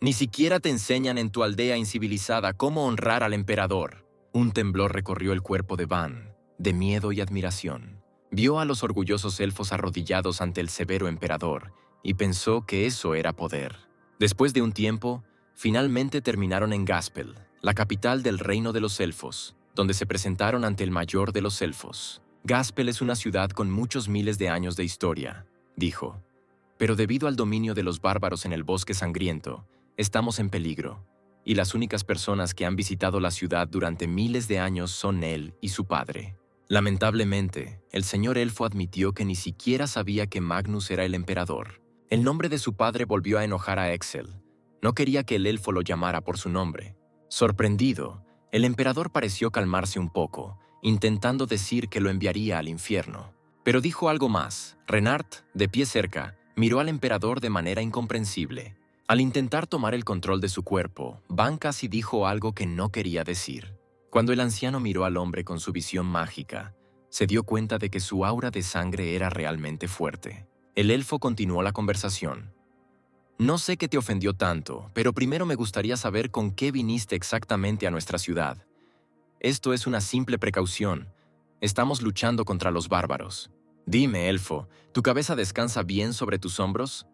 «Ni siquiera te enseñan en tu aldea incivilizada cómo honrar al emperador». Un temblor recorrió el cuerpo de Van, de miedo y admiración. Vio a los orgullosos elfos arrodillados ante el severo emperador y pensó que eso era poder. Después de un tiempo, finalmente terminaron en Gaspel, la capital del reino de los elfos, donde se presentaron ante el mayor de los elfos. «Gaspel es una ciudad con muchos miles de años de historia», dijo. «Pero debido al dominio de los bárbaros en el bosque sangriento, estamos en peligro, y las únicas personas que han visitado la ciudad durante miles de años son él y su padre». Lamentablemente, el señor elfo admitió que ni siquiera sabía que Magnus era el emperador. El nombre de su padre volvió a enojar a Excel. No quería que el elfo lo llamara por su nombre. Sorprendido, el emperador pareció calmarse un poco, intentando decir que lo enviaría al infierno. Pero dijo algo más. Renard, de pie cerca, miró al emperador de manera incomprensible. Al intentar tomar el control de su cuerpo, Van casi dijo algo que no quería decir. Cuando el anciano miró al hombre con su visión mágica, se dio cuenta de que su aura de sangre era realmente fuerte. El elfo continuó la conversación. «No sé qué te ofendió tanto, pero primero me gustaría saber con qué viniste exactamente a nuestra ciudad. Esto es una simple precaución. Estamos luchando contra los bárbaros. Dime, elfo, ¿tu cabeza descansa bien sobre tus hombros?»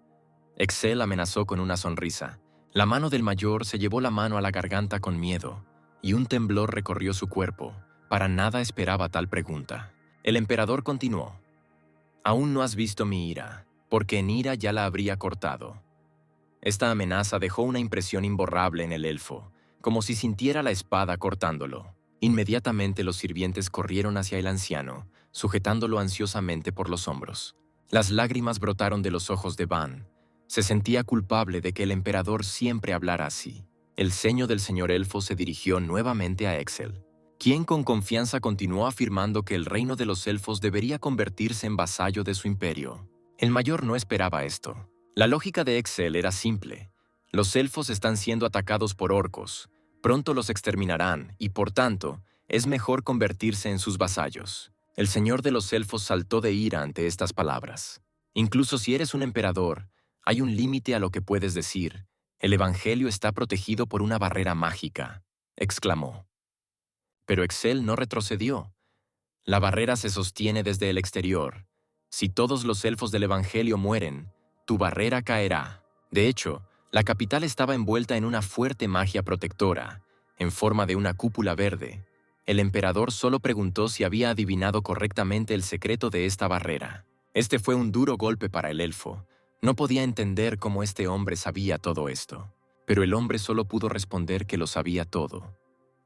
Excel amenazó con una sonrisa. La mano del mayor se llevó la mano a la garganta con miedo, y un temblor recorrió su cuerpo. Para nada esperaba tal pregunta. El emperador continuó. «Aún no has visto mi ira, porque en ira ya la habría cortado». Esta amenaza dejó una impresión imborrable en el elfo, como si sintiera la espada cortándolo. Inmediatamente los sirvientes corrieron hacia el anciano, sujetándolo ansiosamente por los hombros. Las lágrimas brotaron de los ojos de Van. Se sentía culpable de que el emperador siempre hablara así. El ceño del señor elfo se dirigió nuevamente a Excel, quien con confianza continuó afirmando que el reino de los elfos debería convertirse en vasallo de su imperio. El mayor no esperaba esto. La lógica de Excel era simple. Los elfos están siendo atacados por orcos. Pronto los exterminarán y, por tanto, es mejor convertirse en sus vasallos. El señor de los elfos saltó de ira ante estas palabras. «Incluso si eres un emperador, Hay un límite a lo que puedes decir. El Evangelio está protegido por una barrera mágica, exclamó. Pero Excel no retrocedió. La barrera se sostiene desde el exterior. Si todos los elfos del Evangelio mueren, tu barrera caerá. De hecho, la capital estaba envuelta en una fuerte magia protectora, en forma de una cúpula verde. El emperador solo preguntó si había adivinado correctamente el secreto de esta barrera. Este fue un duro golpe para el elfo. No podía entender cómo este hombre sabía todo esto. Pero el hombre solo pudo responder que lo sabía todo,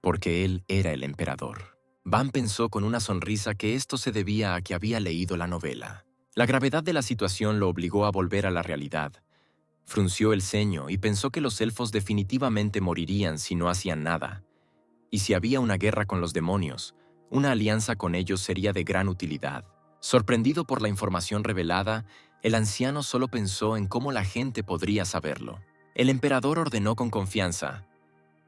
porque él era el emperador. Van pensó con una sonrisa que esto se debía a que había leído la novela. La gravedad de la situación lo obligó a volver a la realidad. Frunció el ceño y pensó que los elfos definitivamente morirían si no hacían nada. Y si había una guerra con los demonios, una alianza con ellos sería de gran utilidad. Sorprendido por la información revelada, el anciano solo pensó en cómo la gente podría saberlo. El emperador ordenó con confianza: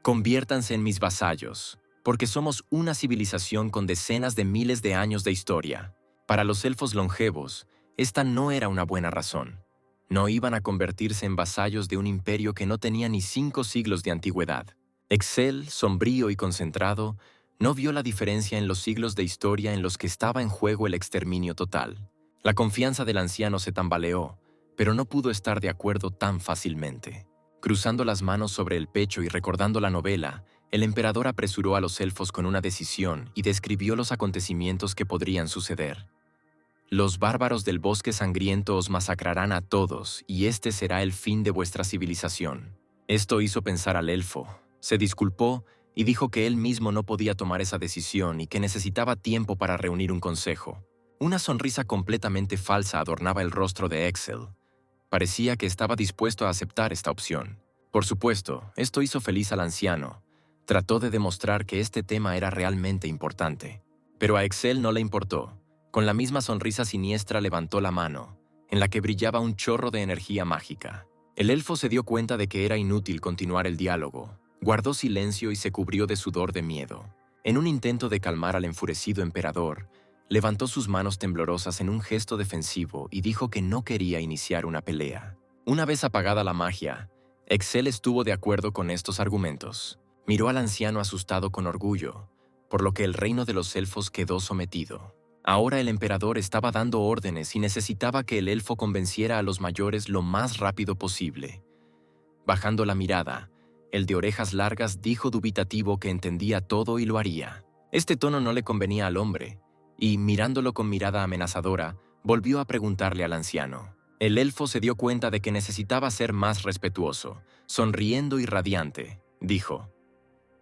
«Conviértanse en mis vasallos, porque somos una civilización con decenas de miles de años de historia». Para los elfos longevos, esta no era una buena razón. No iban a convertirse en vasallos de un imperio que no tenía ni 5 siglos de antigüedad. Excel, sombrío y concentrado, no vio la diferencia en los siglos de historia en los que estaba en juego el exterminio total. La confianza del anciano se tambaleó, pero no pudo estar de acuerdo tan fácilmente. Cruzando las manos sobre el pecho y recordando la novela, el emperador apresuró a los elfos con una decisión y describió los acontecimientos que podrían suceder. «Los bárbaros del bosque sangriento os masacrarán a todos, y este será el fin de vuestra civilización». Esto hizo pensar al elfo. Se disculpó y dijo que él mismo no podía tomar esa decisión y que necesitaba tiempo para reunir un consejo. Una sonrisa completamente falsa adornaba el rostro de Excel. Parecía que estaba dispuesto a aceptar esta opción. Por supuesto, esto hizo feliz al anciano. Trató de demostrar que este tema era realmente importante. Pero a Excel no le importó. Con la misma sonrisa siniestra levantó la mano, en la que brillaba un chorro de energía mágica. El elfo se dio cuenta de que era inútil continuar el diálogo. Guardó silencio y se cubrió de sudor de miedo. En un intento de calmar al enfurecido emperador, levantó sus manos temblorosas en un gesto defensivo y dijo que no quería iniciar una pelea. Una vez apagada la magia, Excel estuvo de acuerdo con estos argumentos. Miró al anciano asustado con orgullo, por lo que el reino de los elfos quedó sometido. Ahora el emperador estaba dando órdenes y necesitaba que el elfo convenciera a los mayores lo más rápido posible. Bajando la mirada, el de orejas largas dijo dubitativo que entendía todo y lo haría. Este tono no le convenía al hombre, y, mirándolo con mirada amenazadora, volvió a preguntarle al anciano. El elfo se dio cuenta de que necesitaba ser más respetuoso. Sonriendo y radiante, dijo: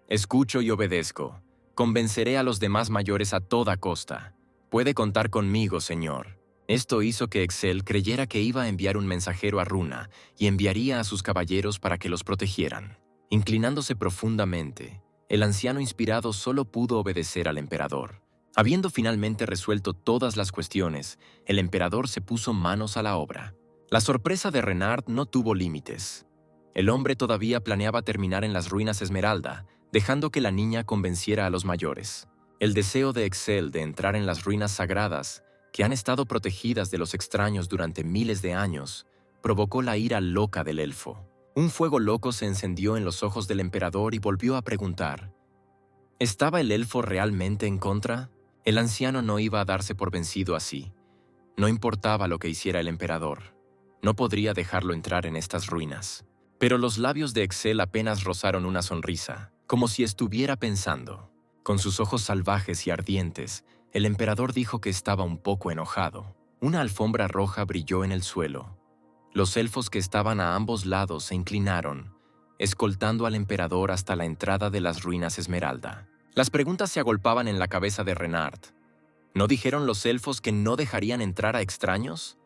«Escucho y obedezco. Convenceré a los demás mayores a toda costa. Puede contar conmigo, señor». Esto hizo que Excel creyera que iba a enviar un mensajero a Runa y enviaría a sus caballeros para que los protegieran. Inclinándose profundamente, el anciano inspirado solo pudo obedecer al emperador. Habiendo finalmente resuelto todas las cuestiones, el emperador se puso manos a la obra. La sorpresa de Renard no tuvo límites. El hombre todavía planeaba terminar en las ruinas Esmeralda, dejando que la niña convenciera a los mayores. El deseo de Excel de entrar en las ruinas sagradas, que han estado protegidas de los extraños durante miles de años, provocó la ira loca del elfo. Un fuego loco se encendió en los ojos del emperador y volvió a preguntar: ¿estaba el elfo realmente en contra? El anciano no iba a darse por vencido así. No importaba lo que hiciera el emperador. No podría dejarlo entrar en estas ruinas. Pero los labios de Excel apenas rozaron una sonrisa, como si estuviera pensando. Con sus ojos salvajes y ardientes, el emperador dijo que estaba un poco enojado. Una alfombra roja brilló en el suelo. Los elfos que estaban a ambos lados se inclinaron, escoltando al emperador hasta la entrada de las ruinas Esmeralda. Las preguntas se agolpaban en la cabeza de Renard. ¿No dijeron los elfos que no dejarían entrar a extraños?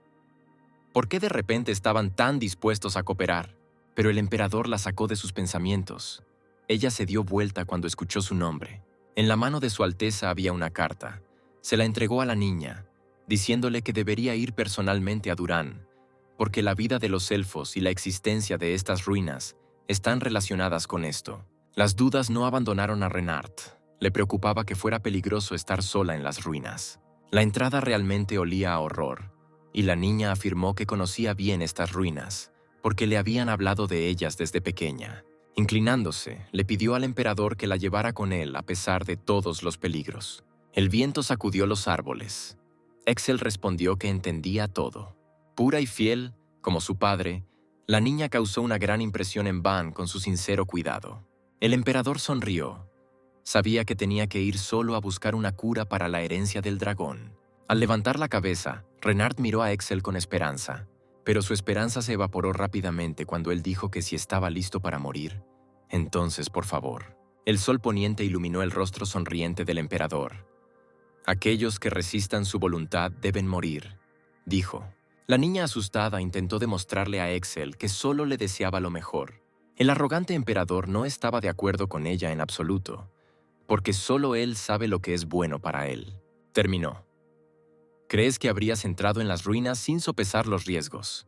¿Por qué de repente estaban tan dispuestos a cooperar? Pero el emperador la sacó de sus pensamientos. Ella se dio vuelta cuando escuchó su nombre. En la mano de su Alteza había una carta. Se la entregó a la niña, diciéndole que debería ir personalmente a Durán, porque la vida de los elfos y la existencia de estas ruinas están relacionadas con esto. Las dudas no abandonaron a Renard. Le preocupaba que fuera peligroso estar sola en las ruinas. La entrada realmente olía a horror. y la niña afirmó que conocía bien estas ruinas, porque le habían hablado de ellas desde pequeña. Inclinándose, le pidió al emperador que la llevara con él a pesar de todos los peligros. El viento sacudió los árboles. Excel respondió que entendía todo. Pura y fiel, como su padre, la niña causó una gran impresión en Van con su sincero cuidado. El emperador sonrió. Sabía que tenía que ir solo a buscar una cura para la herencia del dragón. Al levantar la cabeza, Renard miró a Excel con esperanza, pero su esperanza se evaporó rápidamente cuando él dijo que si estaba listo para morir, entonces, por favor. El sol poniente iluminó el rostro sonriente del emperador. Aquellos que resistan su voluntad deben morir, dijo. La niña asustada intentó demostrarle a Excel que solo le deseaba lo mejor. El arrogante emperador no estaba de acuerdo con ella en absoluto, porque solo él sabe lo que es bueno para él. Terminó. ¿Crees que habrías entrado en las ruinas sin sopesar los riesgos?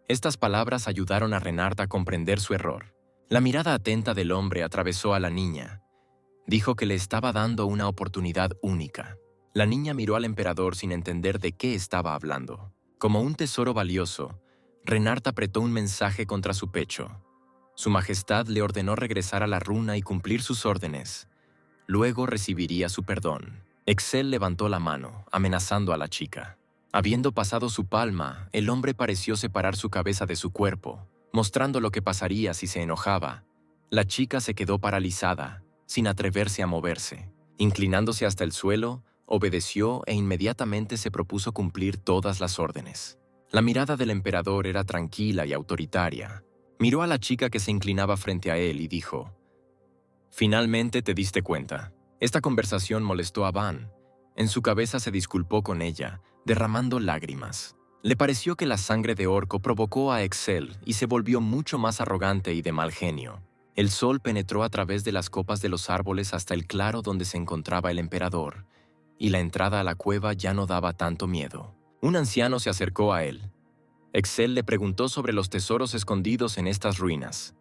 Estas palabras ayudaron a Renard a comprender su error. La mirada atenta del hombre atravesó a la niña. Dijo que le estaba dando una oportunidad única. La niña miró al emperador sin entender de qué estaba hablando. Como un tesoro valioso, Renard apretó un mensaje contra su pecho. Su Majestad le ordenó regresar a la runa y cumplir sus órdenes. Luego recibiría su perdón. Excel levantó la mano, amenazando a la chica. Habiendo pasado su palma, el hombre pareció separar su cabeza de su cuerpo, mostrando lo que pasaría si se enojaba. La chica se quedó paralizada, sin atreverse a moverse. Inclinándose hasta el suelo, obedeció e inmediatamente se propuso cumplir todas las órdenes. La mirada del emperador era tranquila y autoritaria. Miró a la chica que se inclinaba frente a él y dijo: «Finalmente te diste cuenta». Esta conversación molestó a Van. En su cabeza se disculpó con ella, derramando lágrimas. Le pareció que la sangre de orco provocó a Excel y se volvió mucho más arrogante y de mal genio. El sol penetró a través de las copas de los árboles hasta el claro donde se encontraba el emperador, y la entrada a la cueva ya no daba tanto miedo. Un anciano se acercó a él. Excel le preguntó sobre los tesoros escondidos en estas ruinas.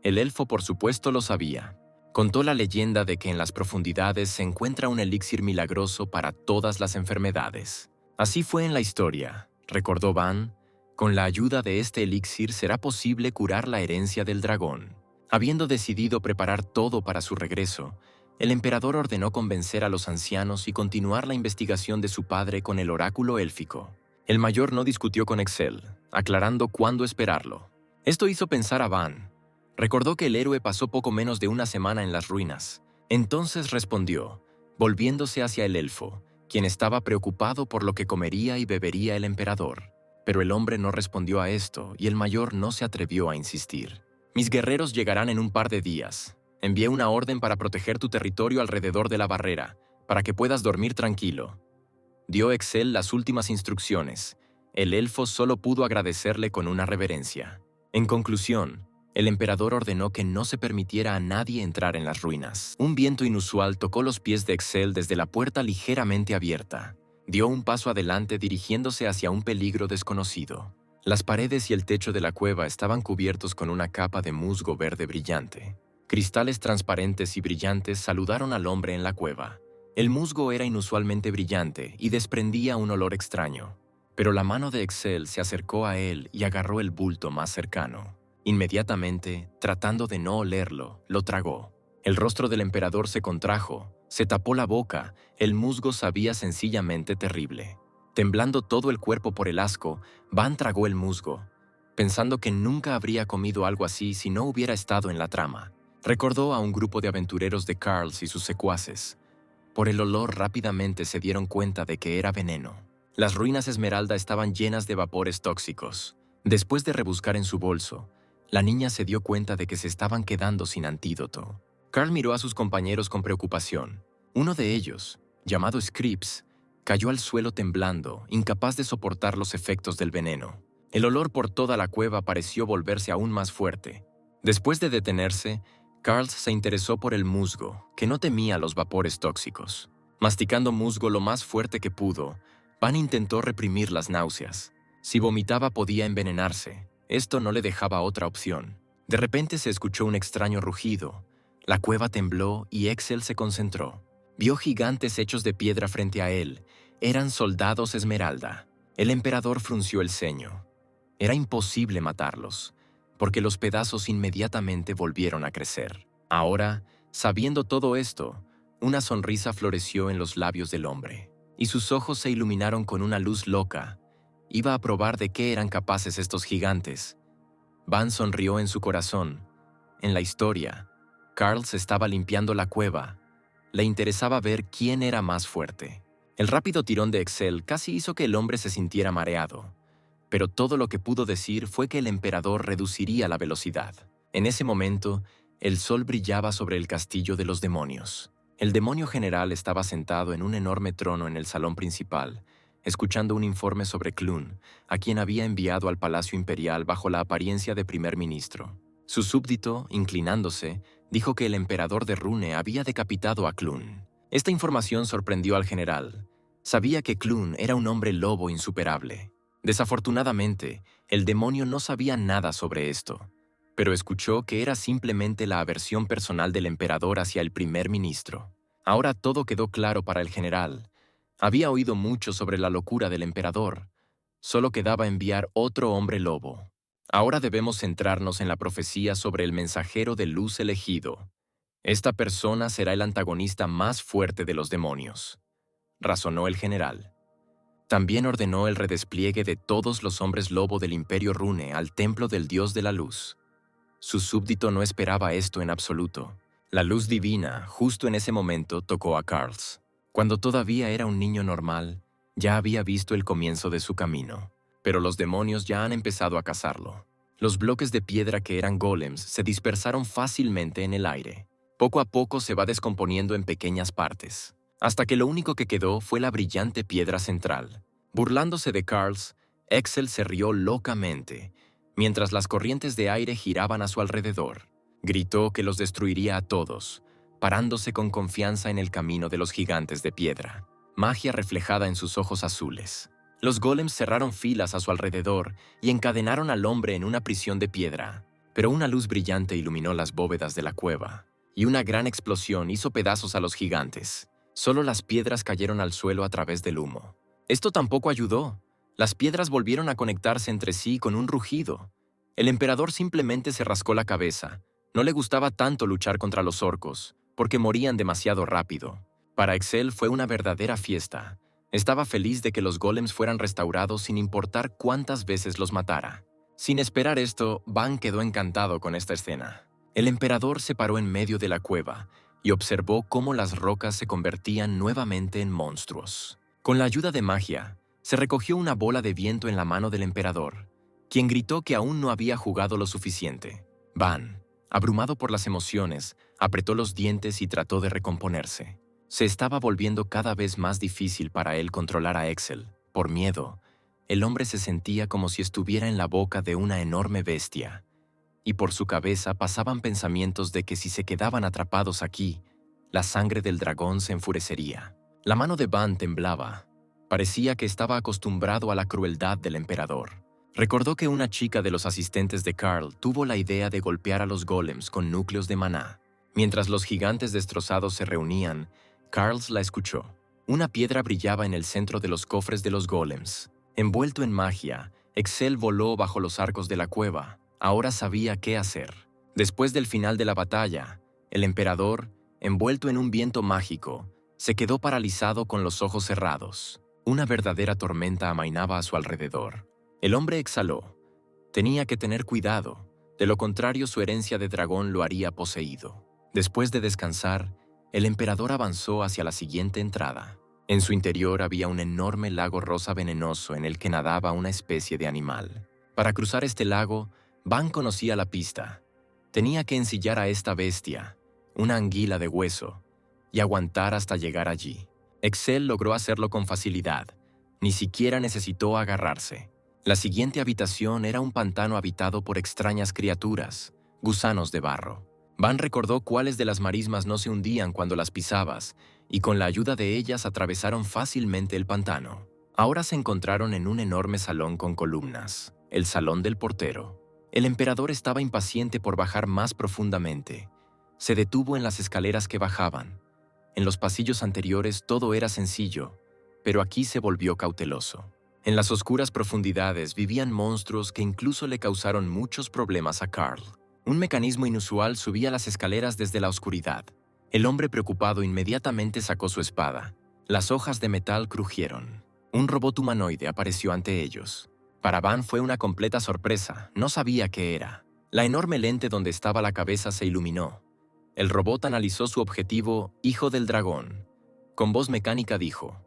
El elfo, por supuesto, lo sabía. Contó la leyenda de que en las profundidades se encuentra un elixir milagroso para todas las enfermedades. Así fue en la historia, recordó Van. Con la ayuda de este elixir será posible curar la herencia del dragón. Habiendo decidido preparar todo para su regreso, el emperador ordenó convencer a los ancianos y continuar la investigación de su padre con el oráculo élfico. El mayor no discutió con Excel, aclarando cuándo esperarlo. Esto hizo pensar a Van. Recordó que el héroe pasó poco menos de una semana en las ruinas. Entonces respondió, volviéndose hacia el elfo, quien estaba preocupado por lo que comería y bebería el emperador. Pero el hombre no respondió a esto y el mayor no se atrevió a insistir. «Mis guerreros llegarán en un par de días. Envié una orden para proteger tu territorio alrededor de la barrera, para que puedas dormir tranquilo». Dio Excel las últimas instrucciones. El elfo solo pudo agradecerle con una reverencia. En conclusión, el emperador ordenó que no se permitiera a nadie entrar en las ruinas. Un viento inusual tocó los pies de Excel desde la puerta ligeramente abierta. Dio un paso adelante dirigiéndose hacia un peligro desconocido. Las paredes y el techo de la cueva estaban cubiertos con una capa de musgo verde brillante. Cristales transparentes y brillantes saludaron al hombre en la cueva. El musgo era inusualmente brillante y desprendía un olor extraño. Pero la mano de Excel se acercó a él y agarró el bulto más cercano. Inmediatamente, tratando de no olerlo, lo tragó. El rostro del emperador se contrajo, se tapó la boca, el musgo sabía sencillamente terrible. Temblando todo el cuerpo por el asco, Van tragó el musgo, pensando que nunca habría comido algo así si no hubiera estado en la trama. Recordó a un grupo de aventureros de Carls y sus secuaces. Por el olor rápidamente se dieron cuenta de que era veneno. Las ruinas Esmeralda estaban llenas de vapores tóxicos. Después de rebuscar en su bolso, la niña se dio cuenta de que se estaban quedando sin antídoto. Carl miró a sus compañeros con preocupación. Uno de ellos, llamado Scripps, cayó al suelo temblando, incapaz de soportar los efectos del veneno. El olor por toda la cueva pareció volverse aún más fuerte. Después de detenerse, Carl se interesó por el musgo, que no temía los vapores tóxicos. Masticando musgo lo más fuerte que pudo, Van intentó reprimir las náuseas. Si vomitaba podía envenenarse. Esto no le dejaba otra opción. De repente se escuchó un extraño rugido. La cueva tembló y Excel se concentró. Vio gigantes hechos de piedra frente a él. Eran soldados Esmeralda. El emperador frunció el ceño. Era imposible matarlos, porque los pedazos inmediatamente volvieron a crecer. Ahora, sabiendo todo esto, una sonrisa floreció en los labios del hombre, y sus ojos se iluminaron con una luz loca. Iba a probar de qué eran capaces estos gigantes. Van sonrió en su corazón. En la historia, Carl se estaba limpiando la cueva. Le interesaba ver quién era más fuerte. El rápido tirón de Excel casi hizo que el hombre se sintiera mareado, pero todo lo que pudo decir fue que el emperador reduciría la velocidad. En ese momento, el sol brillaba sobre el castillo de los demonios. El demonio general estaba sentado en un enorme trono en el salón principal, escuchando un informe sobre Clun, a quien había enviado al Palacio Imperial bajo la apariencia de primer ministro. Su súbdito, inclinándose, dijo que el emperador de Rune había decapitado a Clun. Esta información sorprendió al general. Sabía que Clun era un hombre lobo insuperable. Desafortunadamente, el demonio no sabía nada sobre esto, pero escuchó que era simplemente la aversión personal del emperador hacia el primer ministro. Ahora todo quedó claro para el general. Había oído mucho sobre la locura del emperador. Solo quedaba enviar otro hombre lobo. Ahora debemos centrarnos en la profecía sobre el mensajero de luz elegido. Esta persona será el antagonista más fuerte de los demonios, razonó el general. También ordenó el redespliegue de todos los hombres lobo del Imperio Rune al templo del dios de la luz. Su súbdito no esperaba esto en absoluto. La luz divina, justo en ese momento, tocó a Carls. Cuando todavía era un niño normal, ya había visto el comienzo de su camino, pero los demonios ya han empezado a cazarlo. Los bloques de piedra que eran golems se dispersaron fácilmente en el aire. Poco a poco se va descomponiendo en pequeñas partes, hasta que lo único que quedó fue la brillante piedra central. Burlándose de Carls, Excel se rió locamente, mientras las corrientes de aire giraban a su alrededor. Gritó que los destruiría a todos, parándose con confianza en el camino de los gigantes de piedra, magia reflejada en sus ojos azules. Los golems cerraron filas a su alrededor y encadenaron al hombre en una prisión de piedra, pero una luz brillante iluminó las bóvedas de la cueva, y una gran explosión hizo pedazos a los gigantes. Solo las piedras cayeron al suelo a través del humo. Esto tampoco ayudó. Las piedras volvieron a conectarse entre sí con un rugido. El emperador simplemente se rascó la cabeza. No le gustaba tanto luchar contra los orcos, porque morían demasiado rápido. Para Excel fue una verdadera fiesta. Estaba feliz de que los golems fueran restaurados sin importar cuántas veces los matara. Sin esperar esto, Van quedó encantado con esta escena. El emperador se paró en medio de la cueva y observó cómo las rocas se convertían nuevamente en monstruos. Con la ayuda de magia, se recogió una bola de viento en la mano del emperador, quien gritó que aún no había jugado lo suficiente. Van, abrumado por las emociones, apretó los dientes y trató de recomponerse. Se estaba volviendo cada vez más difícil para él controlar a Excel. Por miedo, el hombre se sentía como si estuviera en la boca de una enorme bestia, y por su cabeza pasaban pensamientos de que si se quedaban atrapados aquí, la sangre del dragón se enfurecería. La mano de Van temblaba. Parecía que estaba acostumbrado a la crueldad del emperador. Recordó que una chica de los asistentes de Carl tuvo la idea de golpear a los golems con núcleos de maná. Mientras los gigantes destrozados se reunían, Carl la escuchó. Una piedra brillaba en el centro de los cofres de los golems. Envuelto en magia, Excel voló bajo los arcos de la cueva. Ahora sabía qué hacer. Después del final de la batalla, el emperador, envuelto en un viento mágico, se quedó paralizado con los ojos cerrados. Una verdadera tormenta amainaba a su alrededor. El hombre exhaló. Tenía que tener cuidado, de lo contrario su herencia de dragón lo haría poseído. Después de descansar, el emperador avanzó hacia la siguiente entrada. En su interior había un enorme lago rosa venenoso en el que nadaba una especie de animal. Para cruzar este lago, Van conocía la pista. Tenía que ensillar a esta bestia, una anguila de hueso, y aguantar hasta llegar allí. Excel logró hacerlo con facilidad. Ni siquiera necesitó agarrarse. La siguiente habitación era un pantano habitado por extrañas criaturas, gusanos de barro. Van recordó cuáles de las marismas no se hundían cuando las pisabas, y con la ayuda de ellas atravesaron fácilmente el pantano. Ahora se encontraron en un enorme salón con columnas, el salón del portero. El emperador estaba impaciente por bajar más profundamente. Se detuvo en las escaleras que bajaban. En los pasillos anteriores todo era sencillo, pero aquí se volvió cauteloso. En las oscuras profundidades vivían monstruos que incluso le causaron muchos problemas a Carl. Un mecanismo inusual subía las escaleras desde la oscuridad. El hombre preocupado inmediatamente sacó su espada. Las hojas de metal crujieron. Un robot humanoide apareció ante ellos. Para Van fue una completa sorpresa, no sabía qué era. La enorme lente donde estaba la cabeza se iluminó. El robot analizó su objetivo, Hijo del Dragón. Con voz mecánica dijo: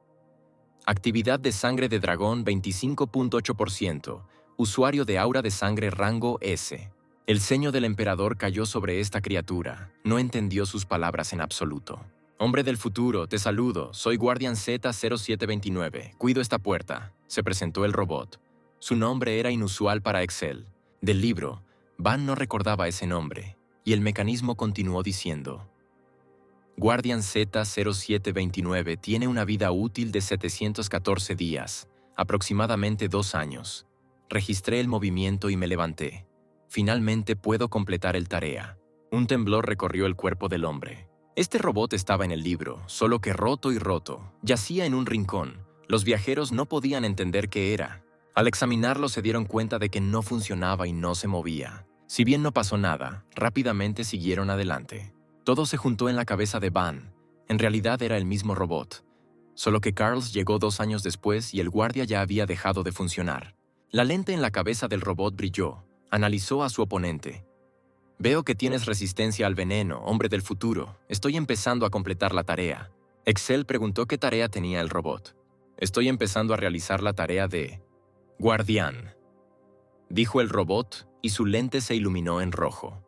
actividad de sangre de dragón 25.8%, usuario de aura de sangre rango S. El ceño del emperador cayó sobre esta criatura, no entendió sus palabras en absoluto. Hombre del futuro, te saludo, soy Guardian Z0729, cuido esta puerta, se presentó el robot. Su nombre era inusual para Excel. Del libro, Van no recordaba ese nombre, y el mecanismo continuó diciendo: Guardian Z0729 tiene una vida útil de 714 días, aproximadamente 2 años. Registré el movimiento y me levanté. Finalmente puedo completar el tarea. Un temblor recorrió el cuerpo del hombre. Este robot estaba en el libro, solo que roto y roto. Yacía en un rincón. Los viajeros no podían entender qué era. Al examinarlo se dieron cuenta de que no funcionaba y no se movía. Si bien no pasó nada, rápidamente siguieron adelante. Todo se juntó en la cabeza de Van. En realidad era el mismo robot. Solo que Carls llegó 2 años después y el guardia ya había dejado de funcionar. La lente en la cabeza del robot brilló. Analizó a su oponente. Veo que tienes resistencia al veneno, hombre del futuro. Estoy empezando a completar la tarea. Excel preguntó qué tarea tenía el robot. Estoy empezando a realizar la tarea de guardián, dijo el robot, y su lente se iluminó en rojo.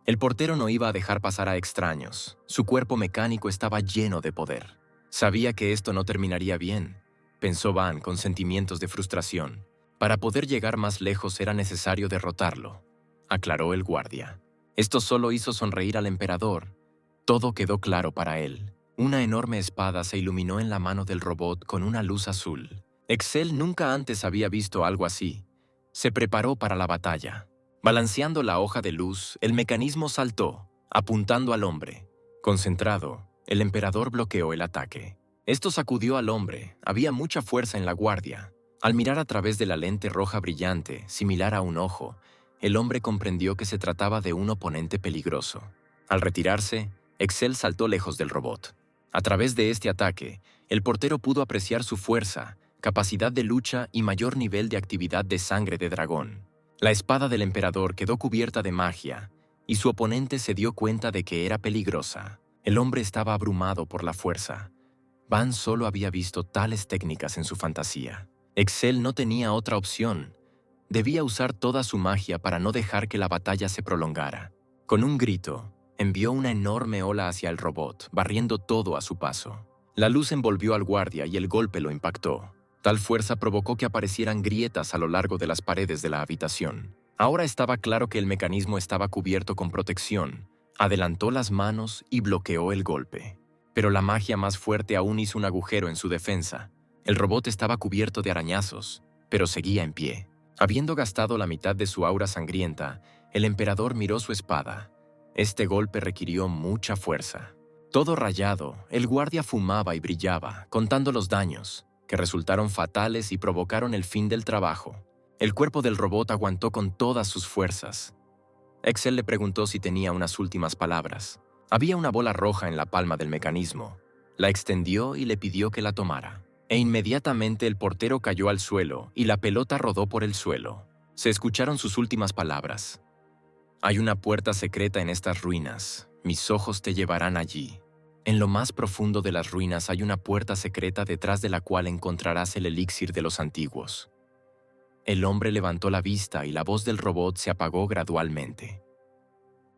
El portero no iba a dejar pasar a extraños. Su cuerpo mecánico estaba lleno de poder. Sabía que esto no terminaría bien, pensó Van con sentimientos de frustración. Para poder llegar más lejos era necesario derrotarlo, aclaró el guardia. Esto solo hizo sonreír al emperador. Todo quedó claro para él. Una enorme espada se iluminó en la mano del robot con una luz azul. Excel nunca antes había visto algo así. Se preparó para la batalla. Balanceando la hoja de luz, el mecanismo saltó, apuntando al hombre. Concentrado, el emperador bloqueó el ataque. Esto sacudió al hombre. Había mucha fuerza en la guardia. Al mirar a través de la lente roja brillante, similar a un ojo, el hombre comprendió que se trataba de un oponente peligroso. Al retirarse, Excel saltó lejos del robot. A través de este ataque, el portero pudo apreciar su fuerza, capacidad de lucha y mayor nivel de actividad de sangre de dragón. La espada del emperador quedó cubierta de magia, y su oponente se dio cuenta de que era peligrosa. El hombre estaba abrumado por la fuerza. Van solo había visto tales técnicas en su fantasía. Excel no tenía otra opción. Debía usar toda su magia para no dejar que la batalla se prolongara. Con un grito, envió una enorme ola hacia el robot, barriendo todo a su paso. La luz envolvió al guardia y el golpe lo impactó. Tal fuerza provocó que aparecieran grietas a lo largo de las paredes de la habitación. Ahora estaba claro que el mecanismo estaba cubierto con protección. Adelantó las manos y bloqueó el golpe. Pero la magia más fuerte aún hizo un agujero en su defensa. El robot estaba cubierto de arañazos, pero seguía en pie. Habiendo gastado la mitad de su aura sangrienta, el emperador miró su espada. Este golpe requirió mucha fuerza. Todo rayado, el guardia fumaba y brillaba, contando los daños, que resultaron fatales y provocaron el fin del trabajo. El cuerpo del robot aguantó con todas sus fuerzas. Excel le preguntó si tenía unas últimas palabras. Había una bola roja en la palma del mecanismo. La extendió y le pidió que la tomara. E inmediatamente el portero cayó al suelo y la pelota rodó por el suelo. Se escucharon sus últimas palabras. Hay una puerta secreta en estas ruinas. Mis ojos te llevarán allí. En lo más profundo de las ruinas hay una puerta secreta detrás de la cual encontrarás el elixir de los antiguos. El hombre levantó la vista y la voz del robot se apagó gradualmente.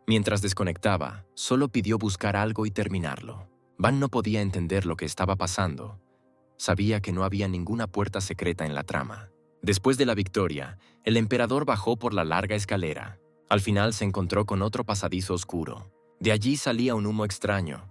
Mientras desconectaba, solo pidió buscar algo y terminarlo. Van no podía entender lo que estaba pasando. Sabía que no había ninguna puerta secreta en la trama. Después de la victoria, el emperador bajó por la larga escalera. Al final se encontró con otro pasadizo oscuro. De allí salía un humo extraño.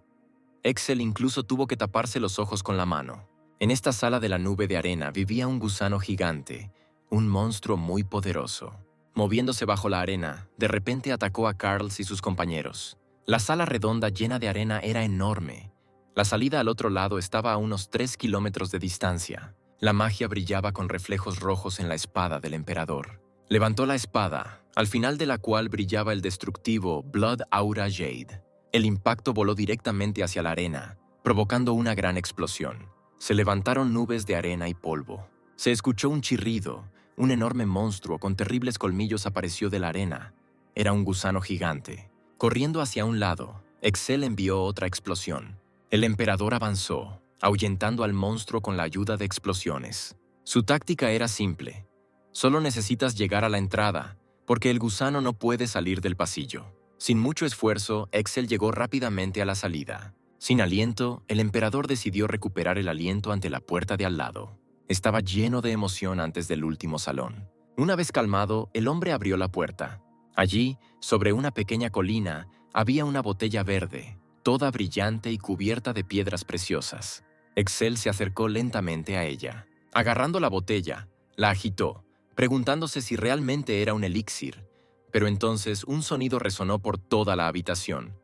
Excel incluso tuvo que taparse los ojos con la mano. En esta sala de la nube de arena vivía un gusano gigante, un monstruo muy poderoso. Moviéndose bajo la arena, de repente atacó a Carls y sus compañeros. La sala redonda llena de arena era enorme. La salida al otro lado estaba a unos 3 kilómetros de distancia. La magia brillaba con reflejos rojos en la espada del emperador. Levantó la espada, al final de la cual brillaba el destructivo Blood Aura Jade. El impacto voló directamente hacia la arena, provocando una gran explosión. Se levantaron nubes de arena y polvo. Se escuchó un chirrido. Un enorme monstruo con terribles colmillos apareció de la arena. Era un gusano gigante. Corriendo hacia un lado, Excel envió otra explosión. El emperador avanzó, ahuyentando al monstruo con la ayuda de explosiones. Su táctica era simple. Solo necesitas llegar a la entrada, porque el gusano no puede salir del pasillo. Sin mucho esfuerzo, Excel llegó rápidamente a la salida. Sin aliento, el emperador decidió recuperar el aliento ante la puerta de al lado. Estaba lleno de emoción antes del último salón. Una vez calmado, el hombre abrió la puerta. Allí, sobre una pequeña colina, había una botella verde, toda brillante y cubierta de piedras preciosas. Excel se acercó lentamente a ella. Agarrando la botella, la agitó, preguntándose si realmente era un elixir. Pero entonces un sonido resonó por toda la habitación.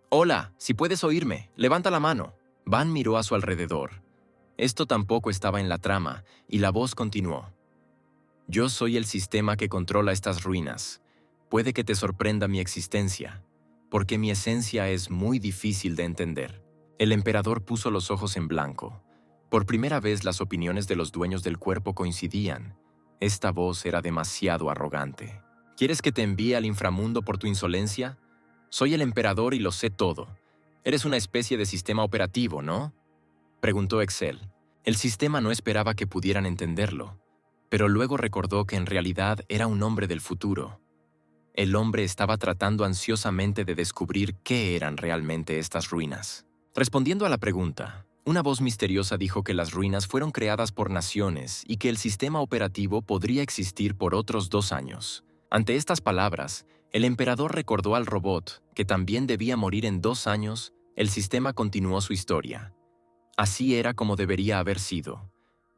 «Hola, si puedes oírme, levanta la mano». Van miró a su alrededor. Esto tampoco estaba en la trama, y la voz continuó. «Yo soy el sistema que controla estas ruinas. Puede que te sorprenda mi existencia, porque mi esencia es muy difícil de entender». El emperador puso los ojos en blanco. Por primera vez las opiniones de los dueños del cuerpo coincidían. Esta voz era demasiado arrogante. ¿Quieres que te envíe al inframundo por tu insolencia? Soy el emperador y lo sé todo. Eres una especie de sistema operativo, ¿no?, preguntó Excel. El sistema no esperaba que pudieran entenderlo, pero luego recordó que en realidad era un hombre del futuro. El hombre estaba tratando ansiosamente de descubrir qué eran realmente estas ruinas. Respondiendo a la pregunta, una voz misteriosa dijo que las ruinas fueron creadas por naciones y que el sistema operativo podría existir por otros 2 años. Ante estas palabras, el emperador recordó al robot que también debía morir en 2 años. El sistema continuó su historia. Así era como debería haber sido.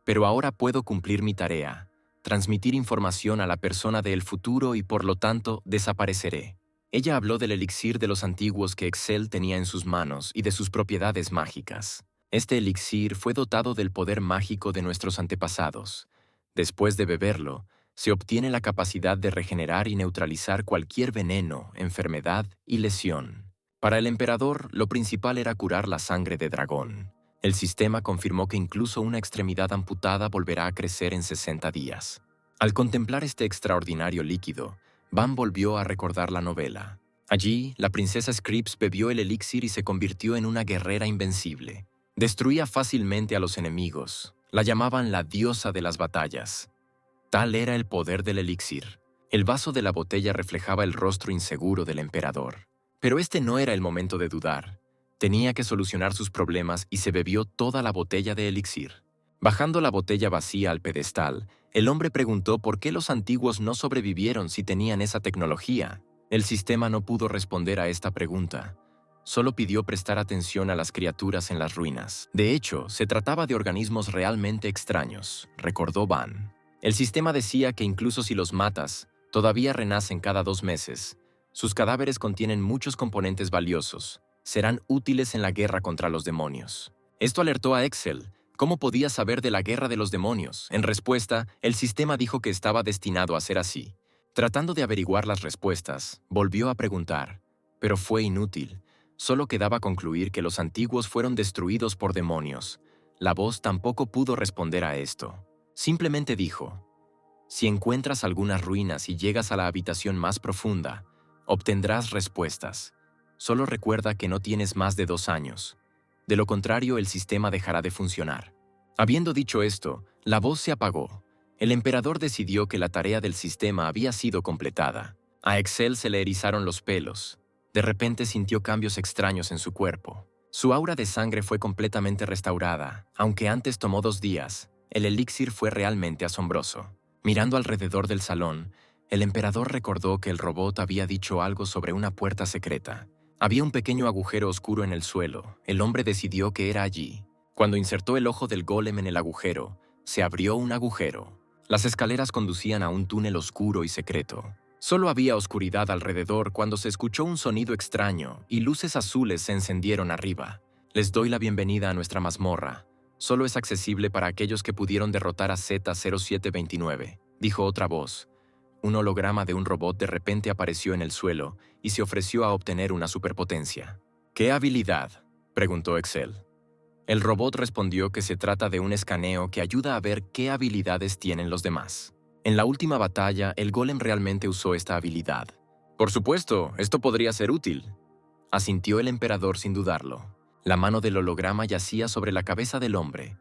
Pero ahora puedo cumplir mi tarea, transmitir información a la persona del futuro y por lo tanto desapareceré. Ella habló del elixir de los antiguos que Excel tenía en sus manos y de sus propiedades mágicas. Este elixir fue dotado del poder mágico de nuestros antepasados. Después de beberlo, se obtiene la capacidad de regenerar y neutralizar cualquier veneno, enfermedad y lesión. Para el emperador, lo principal era curar la sangre de dragón. El sistema confirmó que incluso una extremidad amputada volverá a crecer en 60 días. Al contemplar este extraordinario líquido, Van volvió a recordar la novela. Allí, la princesa Scripps bebió el elixir y se convirtió en una guerrera invencible. Destruía fácilmente a los enemigos. La llamaban la diosa de las batallas. Tal era el poder del elixir. El vaso de la botella reflejaba el rostro inseguro del emperador. Pero este no era el momento de dudar. Tenía que solucionar sus problemas y se bebió toda la botella de elixir. Bajando la botella vacía al pedestal, el hombre preguntó por qué los antiguos no sobrevivieron si tenían esa tecnología. El sistema no pudo responder a esta pregunta. Solo pidió prestar atención a las criaturas en las ruinas. De hecho, se trataba de organismos realmente extraños, recordó Van. El sistema decía que incluso si los matas, todavía renacen cada 2 meses. Sus cadáveres contienen muchos componentes valiosos. Serán útiles en la guerra contra los demonios. Esto alertó a Excel. ¿Cómo podía saber de la guerra de los demonios? En respuesta, el sistema dijo que estaba destinado a ser así. Tratando de averiguar las respuestas, volvió a preguntar, pero fue inútil. Solo quedaba concluir que los antiguos fueron destruidos por demonios. La voz tampoco pudo responder a esto. Simplemente dijo, si encuentras algunas ruinas y llegas a la habitación más profunda, obtendrás respuestas. Solo recuerda que no tienes más de 2 años. De lo contrario, el sistema dejará de funcionar. Habiendo dicho esto, la voz se apagó. El emperador decidió que la tarea del sistema había sido completada. A Excel se le erizaron los pelos. De repente sintió cambios extraños en su cuerpo. Su aura de sangre fue completamente restaurada. Aunque antes tomó 2 días, el elixir fue realmente asombroso. Mirando alrededor del salón, el emperador recordó que el robot había dicho algo sobre una puerta secreta. Había un pequeño agujero oscuro en el suelo. El hombre decidió que era allí. Cuando insertó el ojo del golem en el agujero, se abrió un agujero. Las escaleras conducían a un túnel oscuro y secreto. Solo había oscuridad alrededor cuando se escuchó un sonido extraño y luces azules se encendieron arriba. Les doy la bienvenida a nuestra mazmorra. Solo es accesible para aquellos que pudieron derrotar a Z-0729, dijo otra voz. Un holograma de un robot de repente apareció en el suelo y se ofreció a obtener una superpotencia. ¿Qué habilidad?, preguntó Excel. El robot respondió que se trata de un escaneo que ayuda a ver qué habilidades tienen los demás. En la última batalla, el golem realmente usó esta habilidad. Por supuesto, esto podría ser útil, asintió el emperador sin dudarlo. La mano del holograma yacía sobre la cabeza del hombre.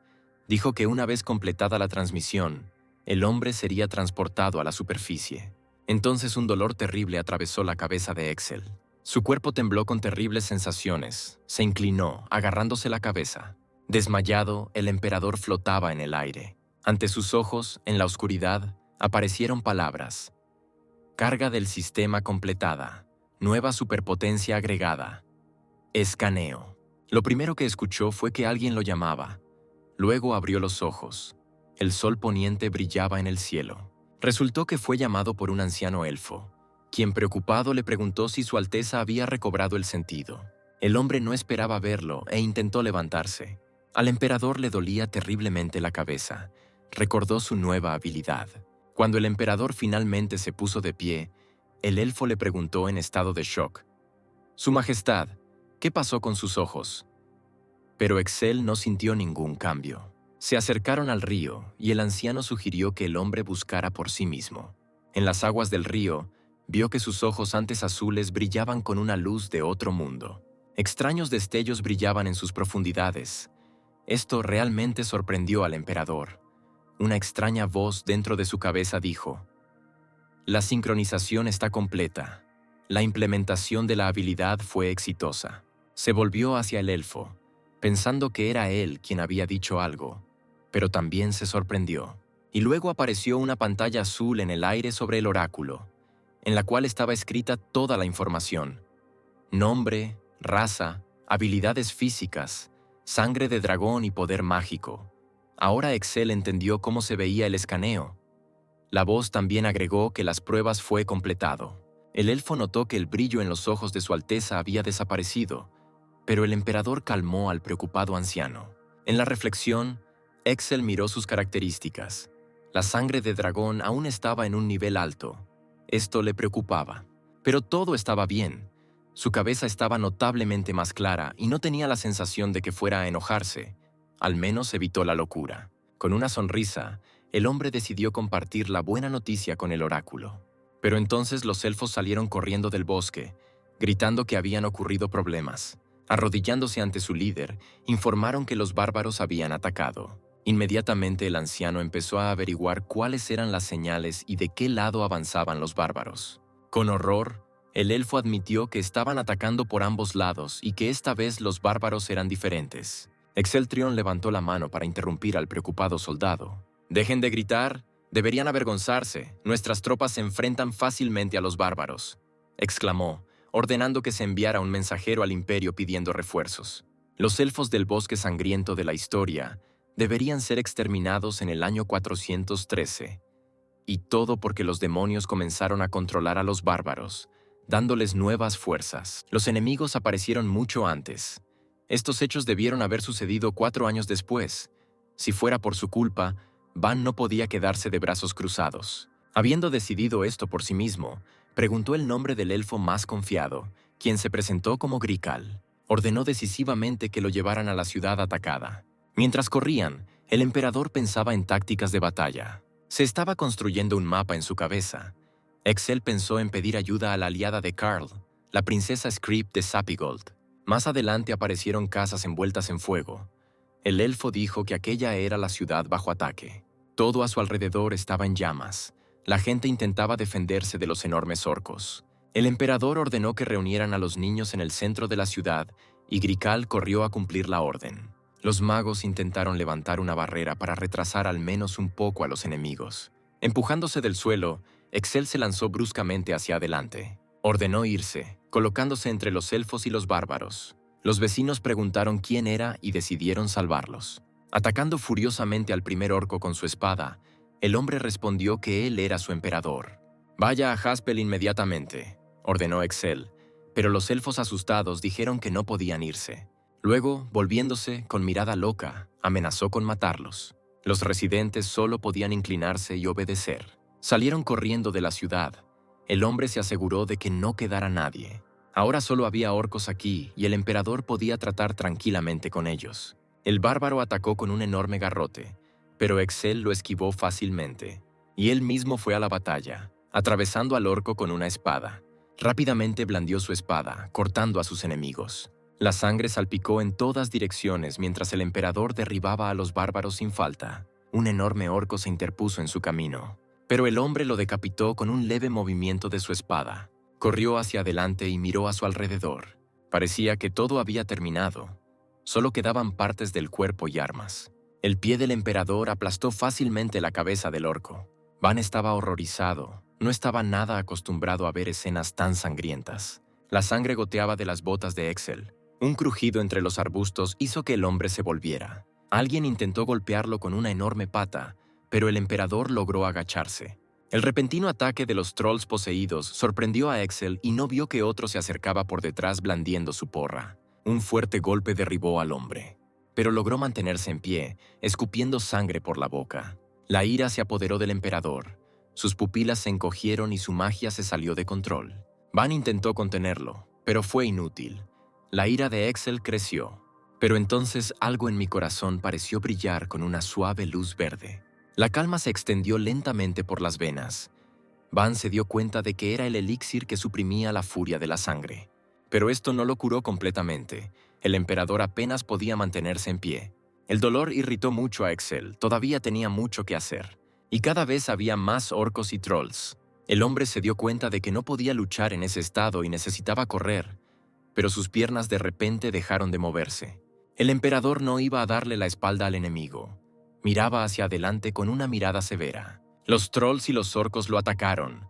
Dijo que una vez completada la transmisión, el hombre sería transportado a la superficie. Entonces un dolor terrible atravesó la cabeza de Excel. Su cuerpo tembló con terribles sensaciones. Se inclinó, agarrándose la cabeza. Desmayado, el emperador flotaba en el aire. Ante sus ojos, en la oscuridad, aparecieron palabras. Carga del sistema completada. Nueva superpotencia agregada. Escaneo. Lo primero que escuchó fue que alguien lo llamaba. Luego abrió los ojos. El sol poniente brillaba en el cielo. Resultó que fue llamado por un anciano elfo, quien preocupado le preguntó si Su Alteza había recobrado el sentido. El hombre no esperaba verlo e intentó levantarse. Al emperador le dolía terriblemente la cabeza. Recordó su nueva habilidad. Cuando el emperador finalmente se puso de pie, el elfo le preguntó en estado de shock. «Su Majestad, ¿qué pasó con sus ojos?» Pero Excel no sintió ningún cambio. Se acercaron al río y el anciano sugirió que el hombre buscara por sí mismo. En las aguas del río, vio que sus ojos antes azules brillaban con una luz de otro mundo. Extraños destellos brillaban en sus profundidades. Esto realmente sorprendió al emperador. Una extraña voz dentro de su cabeza dijo: «La sincronización está completa. La implementación de la habilidad fue exitosa». Se volvió hacia el elfo, pensando que era él quien había dicho algo, pero también se sorprendió. Y luego apareció una pantalla azul en el aire sobre el oráculo, en la cual estaba escrita toda la información. Nombre, raza, habilidades físicas, sangre de dragón y poder mágico. Ahora Excel entendió cómo se veía el escaneo. La voz también agregó que las pruebas fue completado. El elfo notó que el brillo en los ojos de Su Alteza había desaparecido, pero el emperador calmó al preocupado anciano. En la reflexión, Excel miró sus características. La sangre de dragón aún estaba en un nivel alto. Esto le preocupaba. Pero todo estaba bien. Su cabeza estaba notablemente más clara y no tenía la sensación de que fuera a enojarse. Al menos evitó la locura. Con una sonrisa, el hombre decidió compartir la buena noticia con el oráculo. Pero entonces los elfos salieron corriendo del bosque, gritando que habían ocurrido problemas. Arrodillándose ante su líder, informaron que los bárbaros habían atacado. Inmediatamente el anciano empezó a averiguar cuáles eran las señales y de qué lado avanzaban los bárbaros. Con horror, el elfo admitió que estaban atacando por ambos lados y que esta vez los bárbaros eran diferentes. Exceltrion levantó la mano para interrumpir al preocupado soldado. «Dejen de gritar, deberían avergonzarse. Nuestras tropas se enfrentan fácilmente a los bárbaros», exclamó, ordenando que se enviara un mensajero al imperio pidiendo refuerzos. Los elfos del bosque sangriento de la historia deberían ser exterminados en el año 413. Y todo porque los demonios comenzaron a controlar a los bárbaros, dándoles nuevas fuerzas. Los enemigos aparecieron mucho antes. Estos hechos debieron haber sucedido 4 años después. Si fuera por su culpa, Van no podía quedarse de brazos cruzados. Habiendo decidido esto por sí mismo, preguntó el nombre del elfo más confiado, quien se presentó como Grical. Ordenó decisivamente que lo llevaran a la ciudad atacada. Mientras corrían, el emperador pensaba en tácticas de batalla. Se estaba construyendo un mapa en su cabeza. Excel pensó en pedir ayuda a la aliada de Carl, la princesa Script de Sapigold. Más adelante aparecieron casas envueltas en fuego. El elfo dijo que aquella era la ciudad bajo ataque. Todo a su alrededor estaba en llamas. La gente intentaba defenderse de los enormes orcos. El emperador ordenó que reunieran a los niños en el centro de la ciudad y Grical corrió a cumplir la orden. Los magos intentaron levantar una barrera para retrasar al menos un poco a los enemigos. Empujándose del suelo, Excel se lanzó bruscamente hacia adelante. Ordenó irse, colocándose entre los elfos y los bárbaros. Los vecinos preguntaron quién era y decidieron salvarlos. Atacando furiosamente al primer orco con su espada, el hombre respondió que él era su emperador. «Vaya a Haspel inmediatamente», ordenó Excel, pero los elfos asustados dijeron que no podían irse. Luego, volviéndose con mirada loca, amenazó con matarlos. Los residentes solo podían inclinarse y obedecer. Salieron corriendo de la ciudad. El hombre se aseguró de que no quedara nadie. Ahora solo había orcos aquí y el emperador podía tratar tranquilamente con ellos. El bárbaro atacó con un enorme garrote, pero Excel lo esquivó fácilmente, y él mismo fue a la batalla, atravesando al orco con una espada. Rápidamente blandió su espada, cortando a sus enemigos. La sangre salpicó en todas direcciones mientras el emperador derribaba a los bárbaros sin falta. Un enorme orco se interpuso en su camino, pero el hombre lo decapitó con un leve movimiento de su espada. Corrió hacia adelante y miró a su alrededor. Parecía que todo había terminado. Solo quedaban partes del cuerpo y armas. El pie del emperador aplastó fácilmente la cabeza del orco. Van estaba horrorizado. No estaba nada acostumbrado a ver escenas tan sangrientas. La sangre goteaba de las botas de Excel. Un crujido entre los arbustos hizo que el hombre se volviera. Alguien intentó golpearlo con una enorme pata, pero el emperador logró agacharse. El repentino ataque de los trolls poseídos sorprendió a Excel y no vio que otro se acercaba por detrás blandiendo su porra. Un fuerte golpe derribó al hombre, pero logró mantenerse en pie, escupiendo sangre por la boca. La ira se apoderó del emperador. Sus pupilas se encogieron y su magia se salió de control. Van intentó contenerlo, pero fue inútil. La ira de Excel creció, pero entonces algo en mi corazón pareció brillar con una suave luz verde. La calma se extendió lentamente por las venas. Van se dio cuenta de que era el elixir que suprimía la furia de la sangre. Pero esto no lo curó completamente. El emperador apenas podía mantenerse en pie. El dolor irritó mucho a Excel, todavía tenía mucho que hacer. Y cada vez había más orcos y trolls. El hombre se dio cuenta de que no podía luchar en ese estado y necesitaba correr, pero sus piernas de repente dejaron de moverse. El emperador no iba a darle la espalda al enemigo. Miraba hacia adelante con una mirada severa. Los trolls y los orcos lo atacaron.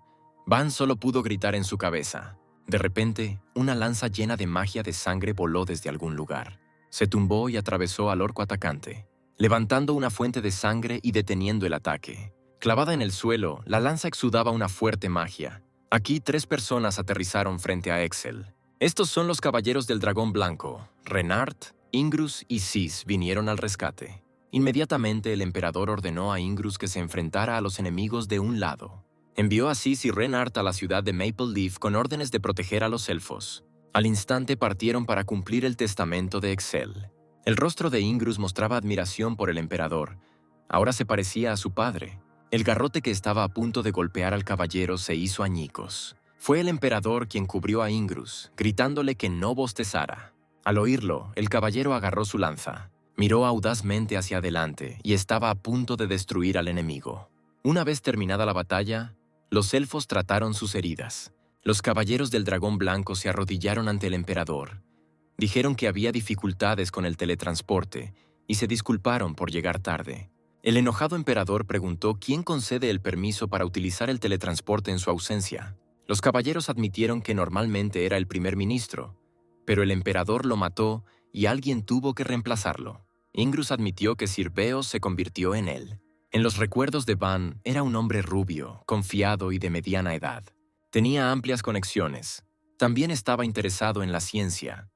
Van solo pudo gritar en su cabeza. De repente, una lanza llena de magia de sangre voló desde algún lugar. Se tumbó y atravesó al orco atacante, levantando una fuente de sangre y deteniendo el ataque. Clavada en el suelo, la lanza exudaba una fuerte magia. Aquí 3 personas aterrizaron frente a Excel. Estos son los caballeros del dragón blanco. Renard, Ingrus y Sis vinieron al rescate. Inmediatamente el emperador ordenó a Ingrus que se enfrentara a los enemigos de un lado. Envió a Sis y Renard a la ciudad de Maple Leaf con órdenes de proteger a los elfos. Al instante partieron para cumplir el testamento de Excel. El rostro de Ingrus mostraba admiración por el emperador. Ahora se parecía a su padre. El garrote que estaba a punto de golpear al caballero se hizo añicos. Fue el emperador quien cubrió a Ingrus, gritándole que no bostezara. Al oírlo, el caballero agarró su lanza. Miró audazmente hacia adelante y estaba a punto de destruir al enemigo. Una vez terminada la batalla, los elfos trataron sus heridas. Los caballeros del dragón blanco se arrodillaron ante el emperador. Dijeron que había dificultades con el teletransporte y se disculparon por llegar tarde. El enojado emperador preguntó quién concede el permiso para utilizar el teletransporte en su ausencia. Los caballeros admitieron que normalmente era el primer ministro, pero el emperador lo mató y alguien tuvo que reemplazarlo. Ingrus admitió que Sir Beos se convirtió en él. En los recuerdos de Van, era un hombre rubio, confiado y de mediana edad. Tenía amplias conexiones. También estaba interesado en la ciencia.